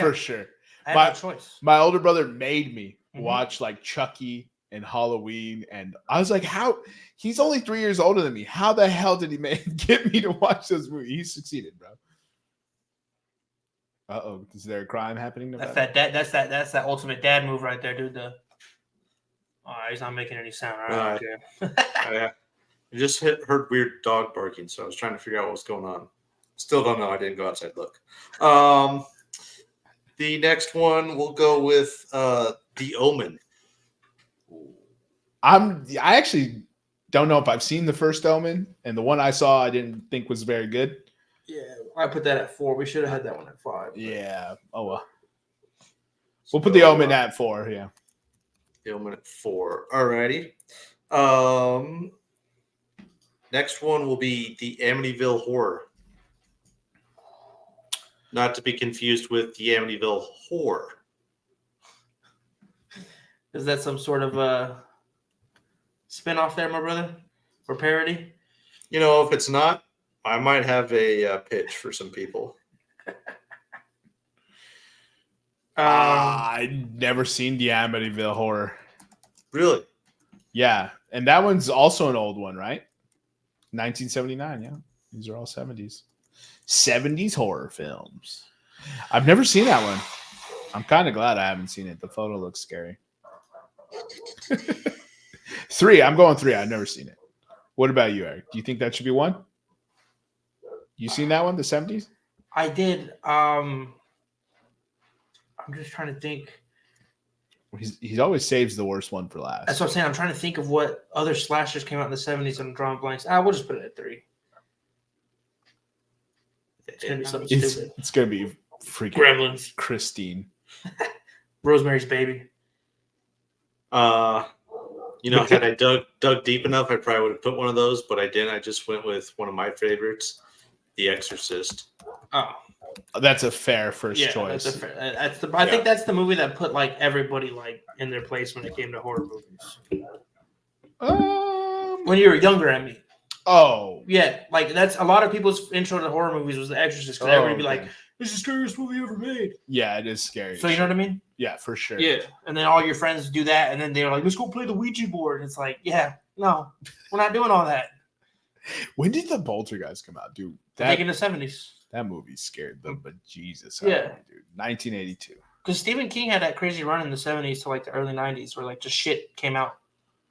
A: for sure.
B: I had no choice.
A: My older brother made me watch like Chucky and Halloween, and I was like, how? He's only 3 years older than me. How the hell did he get me to watch those movies? He succeeded, bro. Uh-oh, is there a crime happening?
B: That's that ultimate dad move right there, dude. He's not making any sound. All right, okay.
C: Yeah. I just heard weird dog barking, so I was trying to figure out what was going on. Still don't know. I didn't go outside. Look. The next one we'll go with The Omen.
A: I actually don't know if I've seen the first Omen, and the one I saw I didn't think was very good.
B: Yeah, I put that at 4. We should have had that one at 5. But...
A: Yeah. Oh well. We'll put The Omen at 4. Yeah.
C: The Omen at 4. Alrighty. Next one will be the Amityville Horror. Not to be confused with the Amityville Horror.
B: Is that some sort of spin-off there, my brother? Or parody?
C: You know, if it's not, I might have a pitch for some people.
A: I've never seen the Amityville Horror.
C: Really?
A: Yeah, and that one's also an old one, right? 1979. Yeah, these are all 70s. 70s horror films. I've never seen that one. I'm kind of glad I haven't seen it. The photo looks scary. 3. I'm going 3. I've never seen it. What about you, Eric? Do you think that should be 1? You seen that one, the 70s?
B: I did. I'm just trying to think.
A: He always saves the worst one for last.
B: That's what I'm saying. I'm trying to think of what other slashers came out in the 70s and I'm drawing blanks. We'll just put it at 3. It's going to be something stupid.
A: It's going to be freaking
B: Gremlins.
A: Christine.
B: Rosemary's Baby.
C: You know, had I dug deep enough, I probably would have put one of those, but I didn't. I just went with one of my favorites, The Exorcist.
B: Oh.
A: That's a fair first choice.
B: I think that's the movie that put like everybody like in their place when it came to horror movies. When you were younger, I mean.
A: Oh.
B: Yeah, like that's a lot of people's intro to horror movies was The Exorcist because everybody would be like, "This is the scariest movie ever made."
A: Yeah, it is scary.
B: So you know what I mean?
A: Yeah, for sure.
B: Yeah, and then all your friends do that, and then they're like, "Let's go play the Ouija board." And it's like, yeah, no, we're not doing all that.
A: When did the Poltergeist come out, dude?
B: I think in the 70s.
A: That movie scared the bejesus
B: out of
A: me, dude. 1982.
B: Because Stephen King had that crazy run in the 70s to like the early 90s where like just shit came out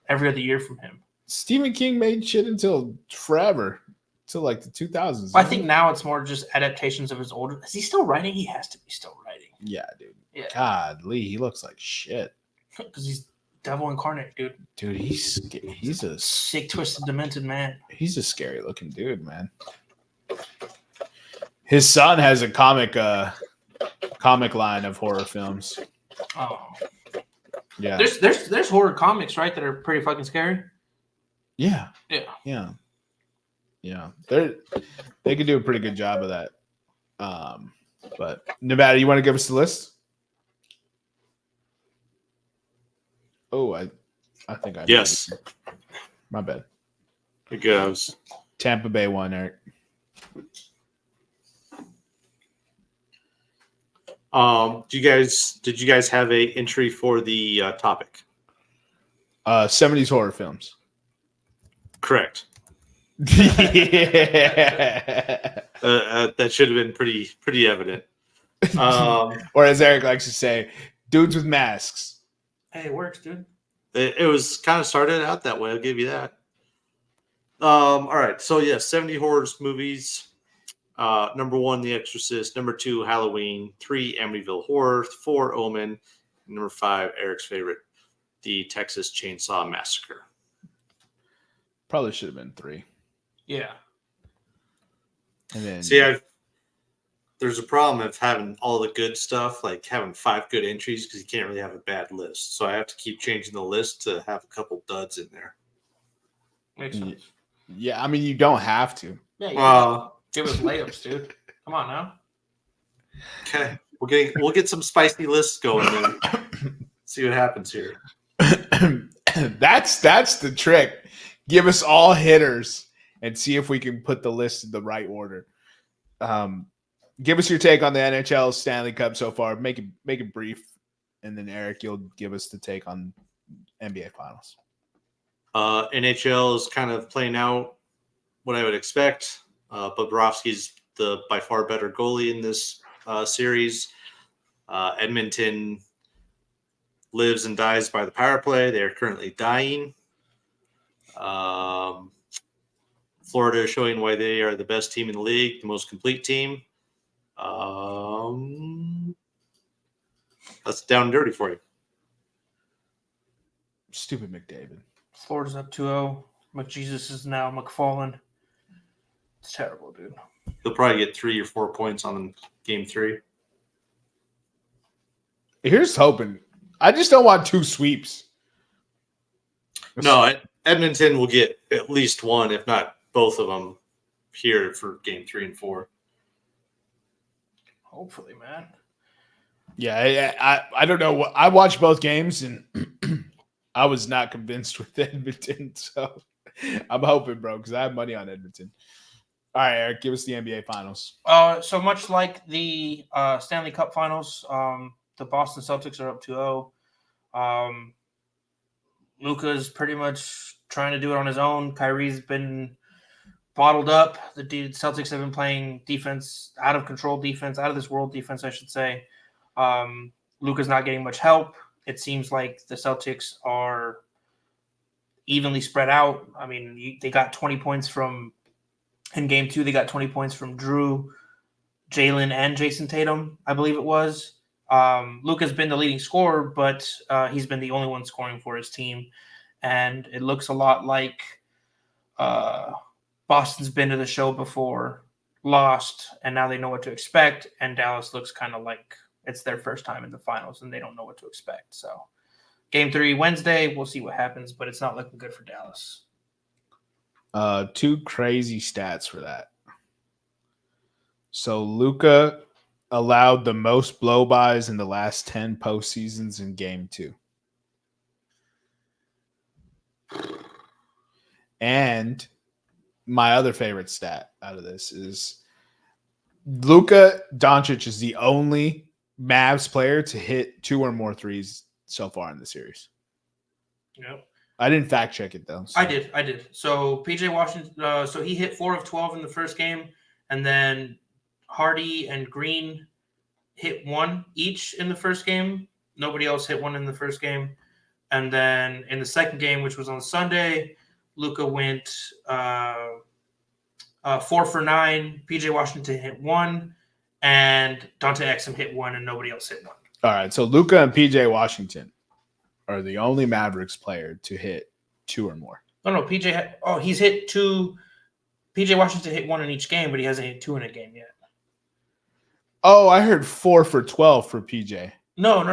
B: every other year from him.
A: Stephen King made shit until forever, till like the 2000s.
B: I think now it's more just adaptations of his older. Is he still writing? He has to be still writing.
A: Yeah, dude.
B: Yeah.
A: God, Lee, he looks like shit.
B: Because he's devil incarnate, dude.
A: Dude, he's a
B: sick, twisted, demented man.
A: He's a scary looking dude, man. His son has a comic line of horror films.
B: Oh.
A: Yeah.
B: There's horror comics, right, that are pretty fucking scary.
A: Yeah.
B: Yeah.
A: Yeah. Yeah. They could do a pretty good job of that. But Nevada, you want to give us the list? Oh, I think I
C: Yes.
A: did. My bad.
C: It goes.
A: Tampa Bay won, Eric.
C: Did you guys have a entry for the topic?
A: 70s horror films.
C: Correct.
A: Yeah.
C: That should have been pretty evident.
A: Or as Eric likes to say, dudes with masks.
B: Hey, it works, dude.
C: It was kind of started out that way. I'll give you that. All right. So, 70 horror movies. Number 1, The Exorcist. Number 2, Halloween. 3, Amityville Horror. 4, Omen. Number 5, Eric's favorite, The Texas Chainsaw Massacre.
A: Probably should have been 3.
B: Yeah.
A: And then
C: See, there's a problem of having all the good stuff, like having 5 good entries, because you can't really have a bad list. So I have to keep changing the list to have a couple duds in there.
B: Makes sense.
A: yeah, I mean you don't have to.
B: Yeah, you give us layups, dude. Come on now.
C: Okay, we'll get some spicy lists going then. See what happens here.
A: That's the trick. Give us all hitters and see if we can put the list in the right order. Give us your take on the NHL Stanley Cup so far. Make it brief, and then Eric, you'll give us the take on NBA Finals.
C: NHL is kind of playing out what I would expect. Bobrovsky's the by far better goalie in this series. Edmonton lives and dies by the power play. They are currently dying. Florida is showing why they are the best team in the league, the most complete team. That's down and dirty for you.
A: Stupid McDavid.
B: Florida's up 2-0. McJesus is now McFallen. It's terrible, dude.
C: He'll probably get 3 or 4 points on game 3.
A: Here's hoping. I just don't want 2 sweeps.
C: No, Edmonton will get at least 1, if not both of them, here for game 3 and 4.
B: Hopefully, man.
A: Yeah, I don't know. What I watched both games and I was not convinced with Edmonton, so I'm hoping, bro, because I have money on Edmonton. All right, Eric, give us the NBA Finals.
B: So much like the Stanley Cup Finals, the Boston Celtics are up 2-0. Luka's pretty much trying to do it on his own. Kyrie's been bottled up. The Celtics have been playing defense, out of control defense, out of this world defense, I should say. Luka's not getting much help. It seems like the Celtics are evenly spread out. I mean, they got 20 points in game 2. They got 20 points from Drew, Jalen, and Jason Tatum, I believe it was. Luka's been the leading scorer, but he's been the only one scoring for his team. And it looks a lot like Boston's been to the show before, lost, and now they know what to expect. And Dallas looks kind of like it's their first time in the finals, and they don't know what to expect. So game 3, Wednesday, we'll see what happens, but it's not looking good for Dallas.
A: 2 crazy stats for that. So Luka allowed the most blow-bys in the last 10 postseasons in game 2. And my other favorite stat out of this is Luka Doncic is the only Mavs player to hit 2 or more threes so far in the series.
B: Yep.
A: I didn't fact check it though. So.
B: I did. So PJ Washington, so he hit 4 of 12 in the first game, and then Hardy and Green hit 1 each in the first game. Nobody else hit 1 in the first game. And then in the second game, which was on Sunday, Luka went 4 for 9. PJ Washington hit 1, and Dante Exum hit 1, and nobody else hit 1.
A: All right, so Luka and PJ Washington are the only Mavericks player to hit 2 or more.
B: No, he's hit 2. PJ Washington hit 1 in each game, but he hasn't hit 2 in a game yet.
A: Oh, I heard 4 for 12 for PJ.
B: No.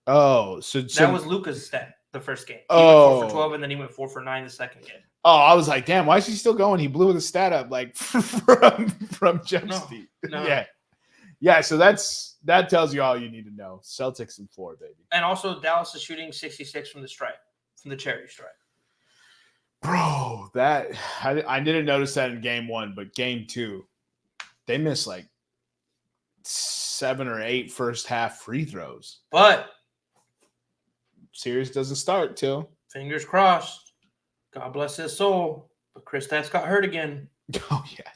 A: Oh, so
B: that was Luka's stat the first game. He
A: went
B: 4 for 12, and then he went 4 for 9 the second game.
A: Oh, I was like, damn, why is he still going? He blew the stat up like from jump street.
B: No.
A: Yeah. So that tells you all you need to know. Celtics in 4, baby.
B: And also, Dallas is shooting 66 from the stripe. from the charity stripe.
A: Bro, that I didn't notice that in game 1, but game 2, they missed like 7 or 8 first half free throws.
B: But
A: Series doesn't start till.
B: Fingers crossed. God bless his soul. But Kristaps got hurt again.
A: Oh yeah,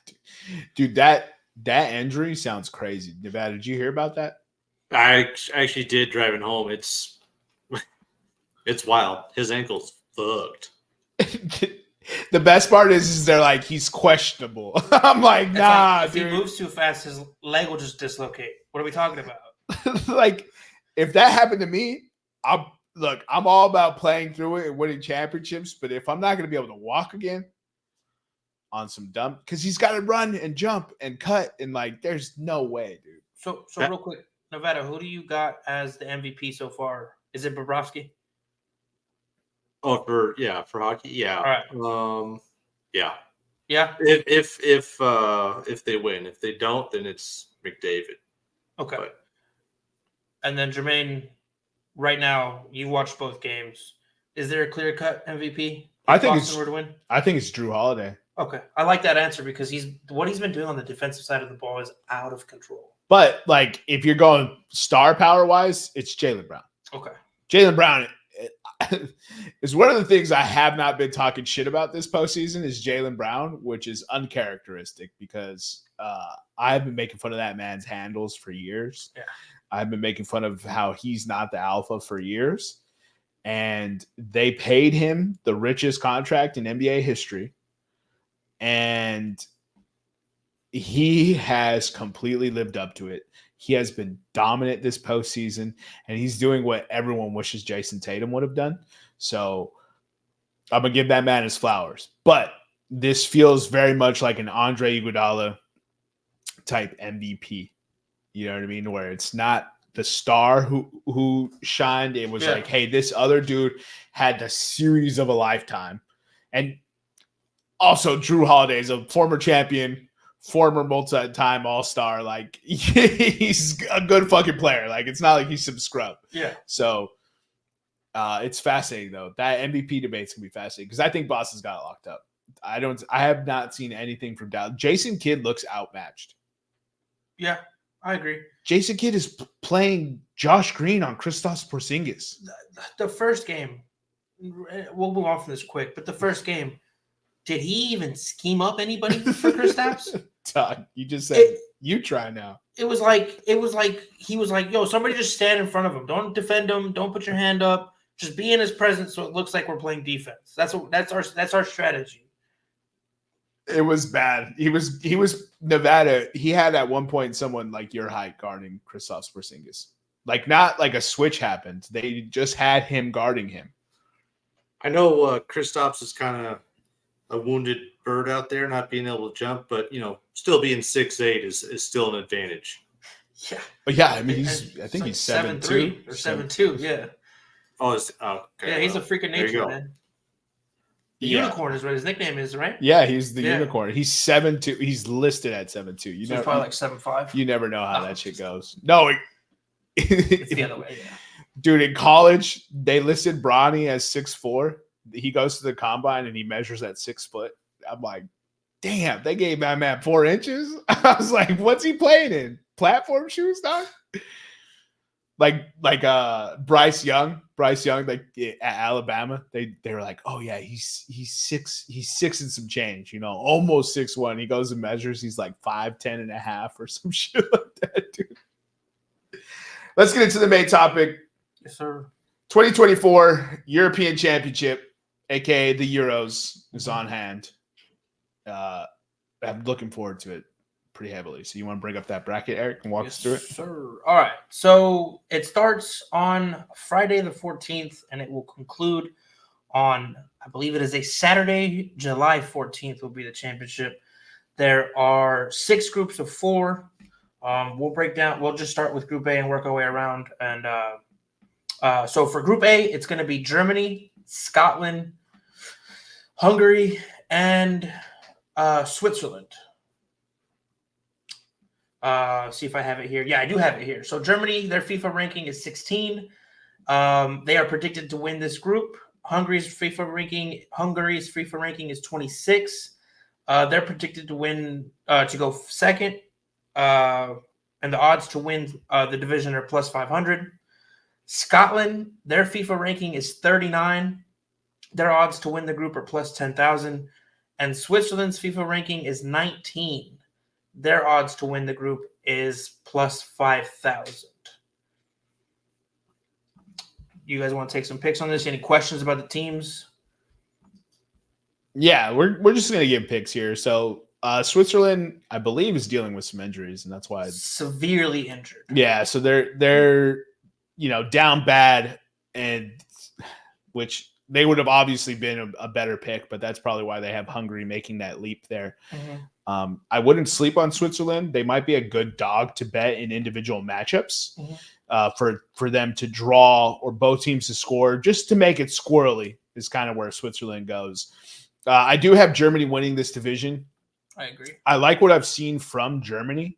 A: dude, that injury sounds crazy. Nevada, did you hear about that?
C: I actually did driving home. It's wild. His ankle's fucked.
A: The best part is they're like, he's questionable. I'm like, nah,
B: if
A: dude.
B: he moves too fast, his leg will just dislocate. What are we talking about?
A: Like, if that happened to me, I'm all about playing through it and winning championships. But if I'm not going to be able to walk again on some dumb, because he's got to run and jump and cut, and like, there's no way, dude.
B: So real quick, Nevada, who do you got as the MVP so far? Is it Bobrovsky?
C: Oh, for hockey, yeah.
B: All right.
C: Yeah.
B: Yeah.
C: If they win, if they don't, then it's McDavid.
B: Okay.
C: But,
B: and then Jermaine, right now you watched both games. Is there a clear cut MVP?
A: I think
B: Boston were to win.
A: I think it's Drew Holiday.
B: Okay, I like that answer because what he's been doing on the defensive side of the ball is out of control.
A: But like, if you're going star power wise, it's Jaylen Brown.
B: Okay.
A: Jaylen Brown is one of the things I have not been talking shit about this postseason is Jaylen Brown, which is uncharacteristic because I've been making fun of that man's handles for years.
B: Yeah.
A: I've been making fun of how he's not the alpha for years. And they paid him the richest contract in NBA history. And he has completely lived up to it. He has been dominant this postseason, and he's doing what everyone wishes Jason Tatum would have done. So I'm going to give that man his flowers. But this feels very much like an Andre Iguodala type MVP. You know what I mean? Where it's not the star who shined. It was like, hey, this other dude had the series of a lifetime. And also Drew Holiday is a former champion, former multi-time all-star. Like, he's a good fucking player. Like, it's not like he's some scrub.
B: Yeah.
A: So it's fascinating though. That MVP debate's gonna be fascinating because I think Boston's got it locked up. I have not seen anything from Dallas. Jason Kidd looks outmatched.
B: Yeah, I agree.
A: Jason Kidd is playing Josh Green on Kristaps Porzingis.
B: The first game, we'll move on from this quick, but the first game, did he even scheme up anybody for Kristaps?
A: Todd, you just said you try now.
B: It was like he was like, yo, somebody just stand in front of him. Don't defend him. Don't put your hand up. Just be in his presence so it looks like we're playing defense. That's our strategy.
A: It was bad. He was Nevada. He had at one point someone like your height guarding Kristaps Porzingis. Like, not like a switch happened. They just had him guarding him.
C: I know Kristaps is kind of a wounded bird out there, not being able to jump, but still being 6'8" is still an advantage.
B: Yeah.
A: But yeah, I mean, I think he's 7'3"
B: or 7'2". Yeah.
C: Oh, okay.
B: Yeah, he's a freak of nature, man. The unicorn is what his nickname is, right?
A: Yeah, he's the unicorn. He's 7'2". He's listed at 7'2". You
B: so he's probably like 7'5".
A: You never know how that shit goes. No,
B: it's the other way. Yeah.
A: Dude, in college, they listed Bronny as 6'4". He goes to the combine and he measures at 6 foot. I'm like, damn, they gave that man 4 inches. I was like, what's he playing in? Platform shoes, dog? Like Bryce Young, like at Alabama, they were like, oh yeah, he's 6 and some change, almost 6'1". He goes and measures, he's like 5'10" and a half or some shit like that, dude. Let's get into the main topic.
B: Yes, sir.
A: 2024 European Championship, aka the Euros, is on hand. I'm looking forward to it pretty heavily. So you want to bring up that bracket, Eric, and walk us through it?
B: Sir. All right. So it starts on Friday the 14th, and it will conclude on, I believe it is a Saturday, July 14th will be the championship. There are 6 groups of 4. We'll just start with Group A and work our way around. And so for Group A, it's going to be Germany, Scotland, Hungary, and Switzerland. See if I have it here. Yeah, I do have it here. So Germany, their FIFA ranking is 16. They are predicted to win this group. Hungary's FIFA ranking is 26. They're predicted to win to go second, and the odds to win the division are plus 500. Scotland, their FIFA ranking is 39. Their odds to win the group are plus 10,000. And Switzerland's FIFA ranking is 19. Their odds to win the group is plus 5,000. You guys want to take some picks on this? Any questions about the teams?
A: Yeah, we're just gonna give picks here. So Switzerland, I believe, is dealing with some injuries, and that's why
B: Severely injured.
A: Yeah, so they're down bad, and which they would have obviously been a better pick, but that's probably why they have Hungary making that leap there.
B: Mm-hmm.
A: I wouldn't sleep on Switzerland. They might be a good dog to bet in individual matchups for them to draw or both teams to score, just to make it squirrely is kind of where Switzerland goes. I do have Germany winning this division.
B: I agree.
A: I like what I've seen from Germany.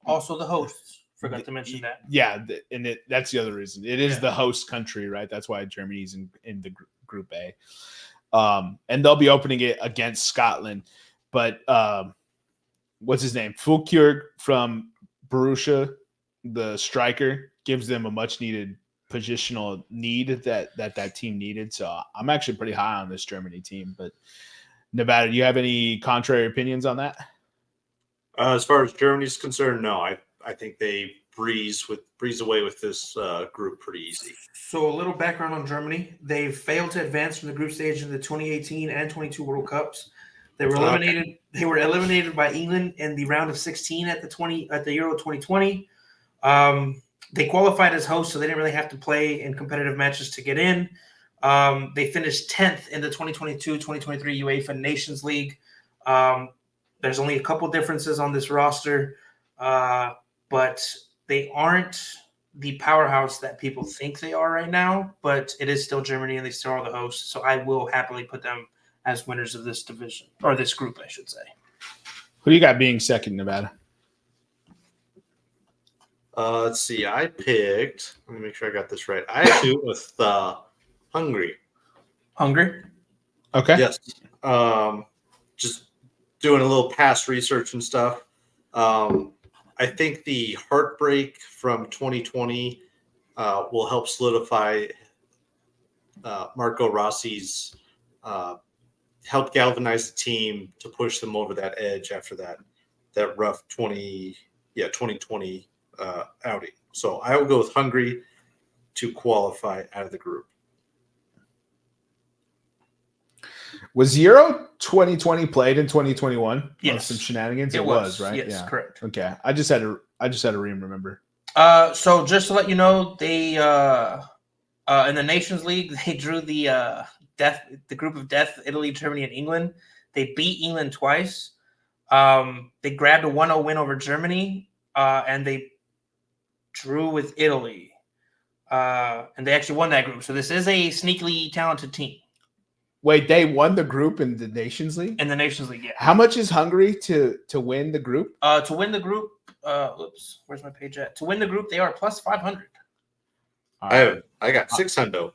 B: Also the hosts. Forgot to mention that.
A: Yeah, and that's the other reason. It is the host country, right? That's why Germany's in the Group A. And they'll be opening it against Scotland. But what's his name? Fulkjord from Borussia, the striker, gives them a much-needed positional need that team needed. So I'm actually pretty high on this Germany team. But Nevada, do you have any contrary opinions on that?
C: As far as Germany's concerned, no. I think they breeze away with this group pretty easy.
B: So a little background on Germany. They failed to advance from the group stage in the 2018 and 22 World Cups. They were eliminated. Okay. They were eliminated by England in the round of 16 at the Euro 2020. They qualified as hosts, so they didn't really have to play in competitive matches to get in. They finished 10th in the 2022-2023 UEFA Nations League. There's only a couple differences on this roster. But they aren't the powerhouse that people think they are right now, but it is still Germany and they still are the hosts. So I will happily put them as winners of this division, or this group, I should say.
A: Who do you got being second, Nevada?
C: Let's see. I picked, let me make sure I got this right. I actually went with Hungary.
B: Hungary?
A: Okay.
C: Yes. Just doing a little past research and stuff. I think the heartbreak from 2020 will help solidify Marco Rossi's help galvanize the team to push them over that edge after that rough 2020 outing. So I will go with Hungary to qualify out of the group.
A: Was Euro 2020 played in 2021?
B: Yes.
A: Some shenanigans. It was, right?
B: Yes, correct.
A: Okay. I just had to remember.
B: So just to let you know, they in the Nations League, they drew the group of death, Italy, Germany, and England. They beat England twice. They grabbed a 1-0 win over Germany, and they drew with Italy. And they actually won that group. So this is a sneakily talented team.
A: Wait, they won the group in the Nations League?
B: In the Nations League, yeah.
A: How much is Hungary to win the group?
B: To win the group, oops, where's my page at? To win the group, they are plus 500.
C: I got 600.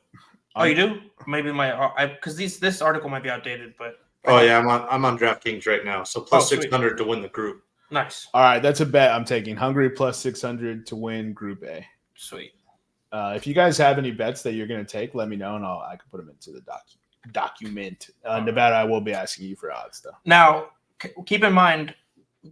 B: Oh, you do? Maybe because this article might be outdated, but
C: oh yeah, I'm on DraftKings right now, so plus 600 to win the group.
B: Nice.
A: All right, that's a bet I'm taking. Hungary plus 600 to win Group A.
B: Sweet.
A: If you guys have any bets that you're going to take, let me know, and I can put them into the document. Nevada, I will be asking you for odds, though.
B: Now, keep in mind,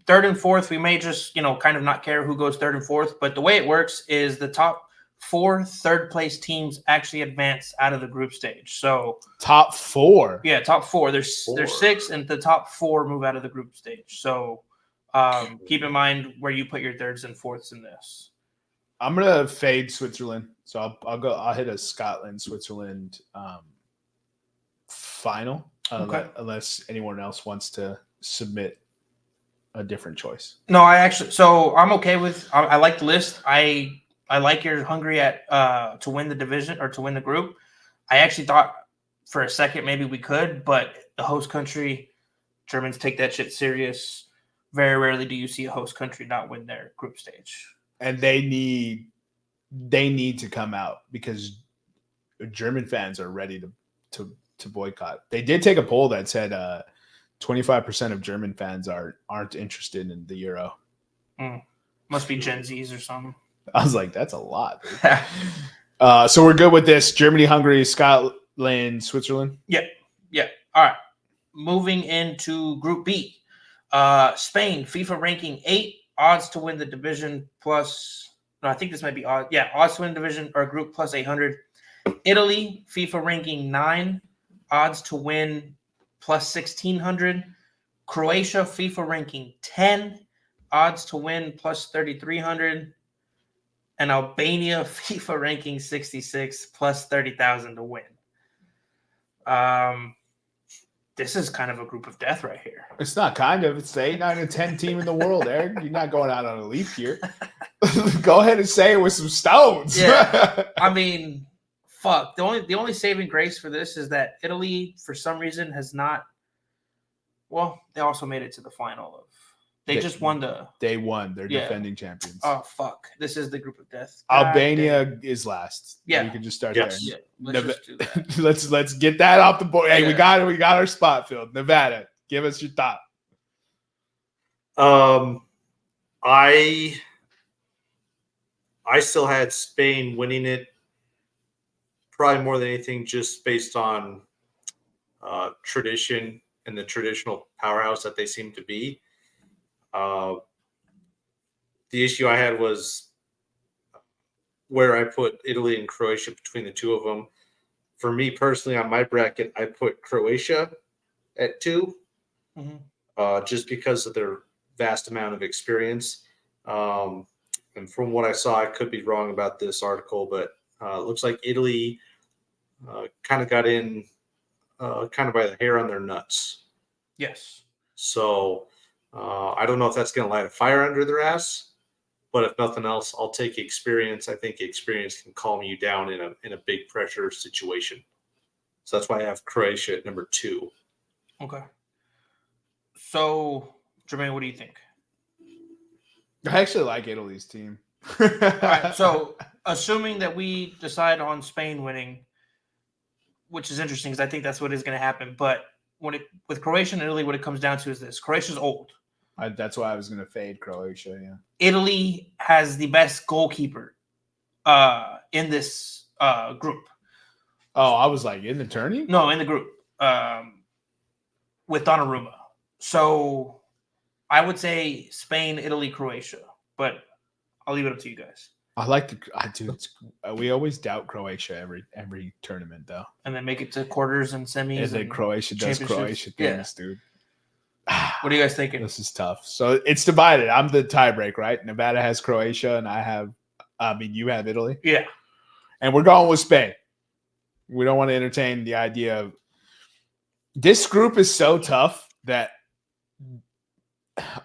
B: third and fourth, we may just, kind of not care who goes third and fourth, but the way it works is the top 4 third-place teams actually advance out of the group stage. So
A: top 4?
B: Yeah, top 4. There's 6, and the top 4 move out of the group stage. So keep in mind where you put your thirds and fourths in this.
A: I'm gonna fade Switzerland, so I'll hit a Scotland-Switzerland final, unless anyone else wants to submit a different choice.
B: No, I'm okay with. I like the list. I like your Hungary to win the division or to win the group. I actually thought for a second maybe we could, but the host country, Germans take that shit serious. Very rarely do you see a host country not win their group stage.
A: And they need to come out because German fans are ready to boycott. They did take a poll that said 25% of German fans aren't interested in the Euro.
B: Must be Gen Zs or something.
A: I was like, that's a lot. Dude. So we're good with this. Germany, Hungary, Scotland, Switzerland.
B: Yeah. All right. Moving into Group B. Spain, FIFA ranking 8, odds to win the division plus. No, I think this might be odds. Yeah, odds to win the division or group plus 800. Italy, FIFA ranking 9, odds to win plus 1600. Croatia, FIFA ranking 10, odds to win plus 3300. And Albania, FIFA ranking 66, plus 30,000 to win. This is kind of a group of death right here.
A: It's not kind of. It's the 8, 9, and 10 team in the world, Eric. You're not going out on a leap here. Go ahead and say it with some stones.
B: Yeah. I mean, fuck. The only saving grace for this is that Italy, for some reason, has not. Well, they also made it to the final of. They just won the.
A: They won. They're defending champions.
B: Oh fuck! This is the group of death.
A: Albania is last.
B: Yeah,
A: you can just start
C: yes.
A: there.
B: Yeah, let's just do that.
A: let's get that off the board. Hey, we got it. We got our spot filled. Nevada, give us your thought.
C: I still had Spain winning it, probably more than anything, just based on tradition and the traditional powerhouse that they seem to be. The issue I had was where I put Italy and Croatia between the two of them. For me personally, on my bracket, I put Croatia at 2, just because of their vast amount of experience. And from what I saw, I could be wrong about this article, but it looks like Italy kind of got in kind of by the hair on their nuts.
B: Yes.
C: So I don't know if that's going to light a fire under their ass, but if nothing else, I'll take experience. I think experience can calm you down in a big pressure situation. So that's why I have Croatia at number 2.
B: Okay. So, Jermaine, what do you think?
A: I actually like Italy's team.
B: All right. So, assuming that we decide on Spain winning, which is interesting because I think that's what is going to happen. But with Croatia and Italy, what it comes down to is this: Croatia's old.
A: That's why I was going to fade Croatia. Yeah.
B: Italy has the best goalkeeper in this group.
A: Oh, I was like in the tourney?
B: No, in the group with Donnarumma. So I would say Spain, Italy, Croatia, but I'll leave it up to you guys.
A: I like we always doubt Croatia every tournament though,
B: and then make it to quarters and semis.
A: And then Croatia does Croatia things, dude.
B: What are you guys thinking?
A: This is tough. So it's divided. I'm the tiebreak, right? Nevada has Croatia, and you have Italy.
B: Yeah.
A: And we're going with Spain. We don't want to entertain the idea of this group is so tough that.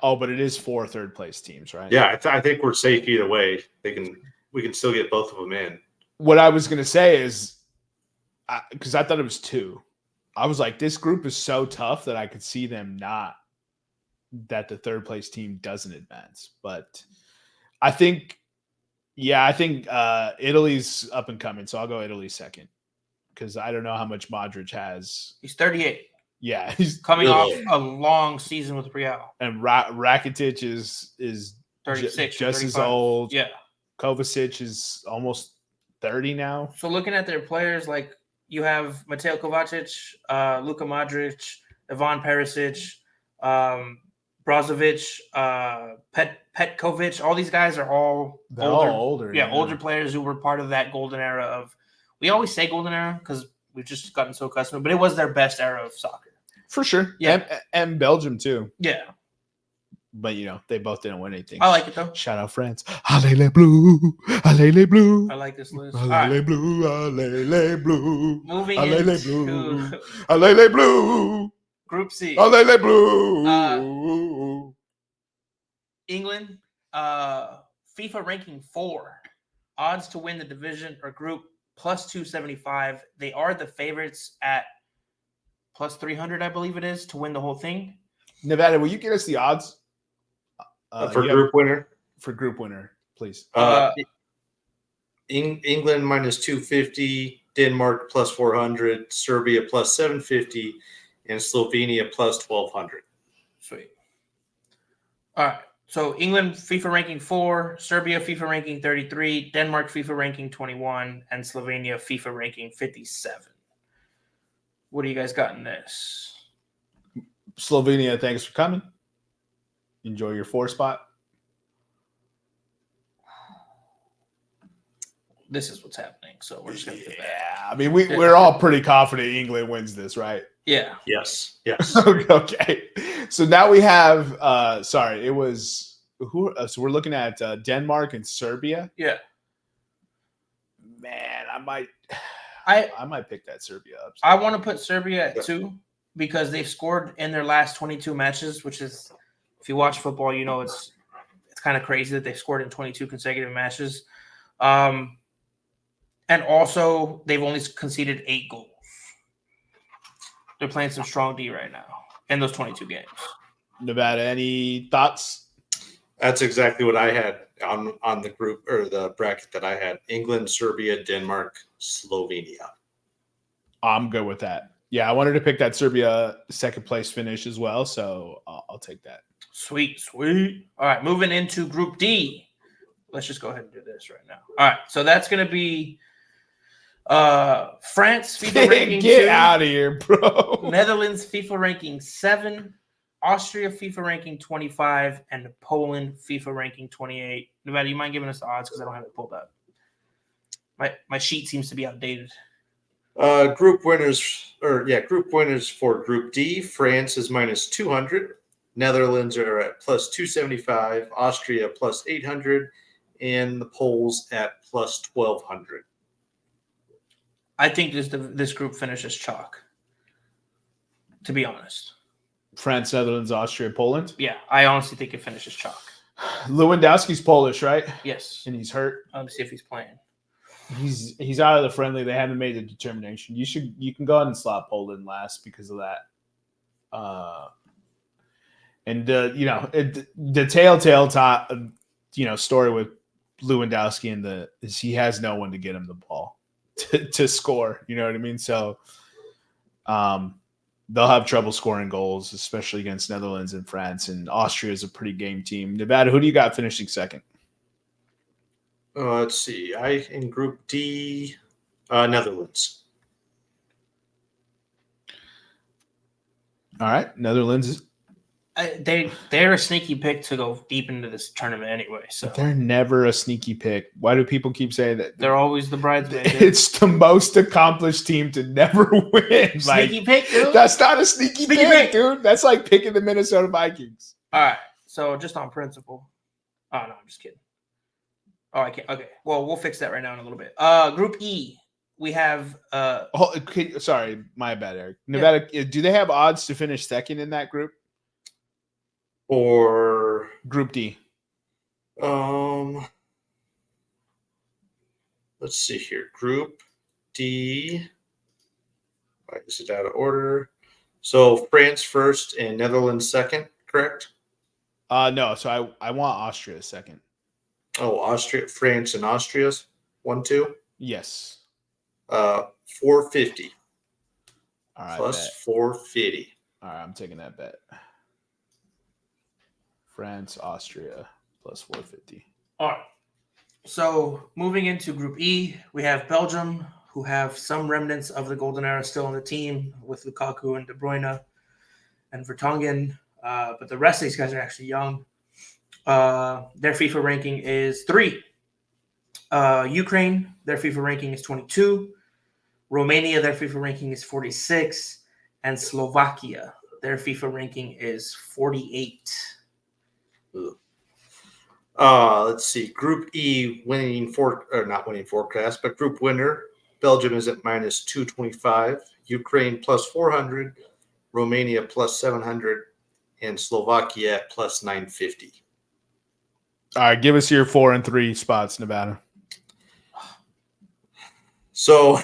A: Oh, but it is 4 third-place teams, right?
C: Yeah, I think we're safe either way. We can still get both of them in.
A: What I was going to say is, because I thought it was 2. I was like, this group is so tough that I could see them that the third-place team doesn't advance. But I think Italy's up and coming, so I'll go Italy second because I don't know how much Modric has.
B: He's 38.
A: Yeah, he's
B: coming off a long season with Real.
A: And Rakitic is
B: 36,
A: just as old.
B: Yeah,
A: Kovacic is almost 30 now.
B: So looking at their players, like you have Mateo Kovacic, Luka Modric, Ivan Perisic, Brozovic, Petkovic. All these guys are all older. Yeah, older players who were part of that golden era of. We always say golden era because we've just gotten so accustomed, but it was their best era of soccer.
A: For sure. Yeah. And Belgium too.
B: Yeah.
A: But, they both didn't win anything.
B: I like it though.
A: Shout out France. Allez les bleus. Allez les bleus.
B: I like this list.
A: Allez les bleus. Allez les bleus.
B: Moving
A: allez
B: into
A: les bleus. Allez les bleus.
B: Group C.
A: Allez les bleus.
B: England, FIFA ranking 4. Odds to win the division or group plus 275. They are the favorites at plus 300, I believe it is, to win the whole thing.
A: Nevada, will you get us the odds?
C: For group winner?
A: For group winner, please.
C: England minus 250, Denmark plus 400, Serbia plus 750, and Slovenia plus 1200.
B: Sweet. All right. So England FIFA ranking 4, Serbia FIFA ranking 33, Denmark FIFA ranking 21, and Slovenia FIFA ranking 57. What do you guys got in this?
A: Slovenia, thanks for coming. Enjoy your 4 spot.
B: This is what's happening. So we're just going to get that.
A: Yeah, I mean, we're all pretty confident England wins this, right?
B: Yeah.
C: Yes. Yes.
A: Okay. So now we have, it was, so we're looking at Denmark and Serbia.
B: Yeah.
A: Man, I might pick that Serbia up.
B: I want to put Serbia at 2 because they've scored in their last 22 matches, which is, if you watch football, you know it's kind of crazy that they've scored in 22 consecutive matches. And also, they've only conceded 8 goals. They're playing some strong D right now in those 22 games.
A: Nevada, any thoughts?
C: That's exactly what I had on the group or the bracket that I had. England, Serbia, Denmark, Slovenia.
A: I'm good with that. Yeah, I wanted to pick that Serbia second place finish as well, so I'll take that.
B: Sweet. All right, moving into Group D. Let's just go ahead and do this right now. All right, so that's going to be France FIFA ranking 2.
A: Get out of here, bro.
B: Netherlands FIFA ranking 7. Austria FIFA ranking 25. And Poland FIFA ranking 28. Nevada, you mind giving us the odds because I don't have it pulled up. My sheet seems to be outdated.
C: Group winners for Group D. France is minus 200. Netherlands are at plus 275. Austria plus 800. And the Poles at plus 1200.
B: I think this group finishes chalk, to be honest.
A: France, Netherlands, Austria, Poland.
B: Yeah, I honestly think it finishes chalk.
A: Lewandowski's Polish, right?
B: Yes.
A: And he's hurt.
B: Let me see if he's playing.
A: He's out of the friendly. They haven't made the determination. You can go ahead and slot Poland last because of that. The telltale story with Lewandowski is he has no one to get him the ball to score. You know what I mean? So they'll have trouble scoring goals, especially against Netherlands and France. And Austria is a pretty game team. Nevada, who do you got finishing second?
C: Let's see. In Group D, Netherlands.
A: All right, Netherlands.
B: They're a sneaky pick to go deep into this tournament anyway. So
A: they're never a sneaky pick. Why do people keep saying that?
B: They're always the bridesmaids.
A: It's the most accomplished team to never win.
B: Sneaky pick, dude.
A: That's not a sneaky pick, dude. That's like picking the Minnesota Vikings.
B: All right. So just on principle. Oh, no, I'm just kidding. Oh, I can't. Okay. Well, we'll fix that right now in a little bit. Group E, we have.
A: Sorry, my bad, Eric. Nevada, do they have odds to finish second in that group?
C: Or
A: Group D?
C: Let's see here. Group D. Right, this is out of order. So France first and Netherlands second, correct?
A: No. So I want Austria second.
C: Oh, France and Austria's 1-2.
A: Yes.
C: 450.
A: All right.
C: Plus 450.
A: All right, I'm taking that bet. France, Austria, plus 450.
B: All right. So moving into Group E, we have Belgium, who have some remnants of the golden era still on the team with Lukaku and De Bruyne and Vertonghen. But the rest of these guys are actually young. Their FIFA ranking is 3. Ukraine, their FIFA ranking is 22. Romania, their FIFA ranking is 46. And Slovakia, their FIFA ranking is 48.
C: Let's see. Group E not winning forecast, but group winner. Belgium is at minus 225. Ukraine plus 400. Romania plus 700. And Slovakia at plus 950.
A: All right, give us your 4 and 3 spots, Nevada.
C: So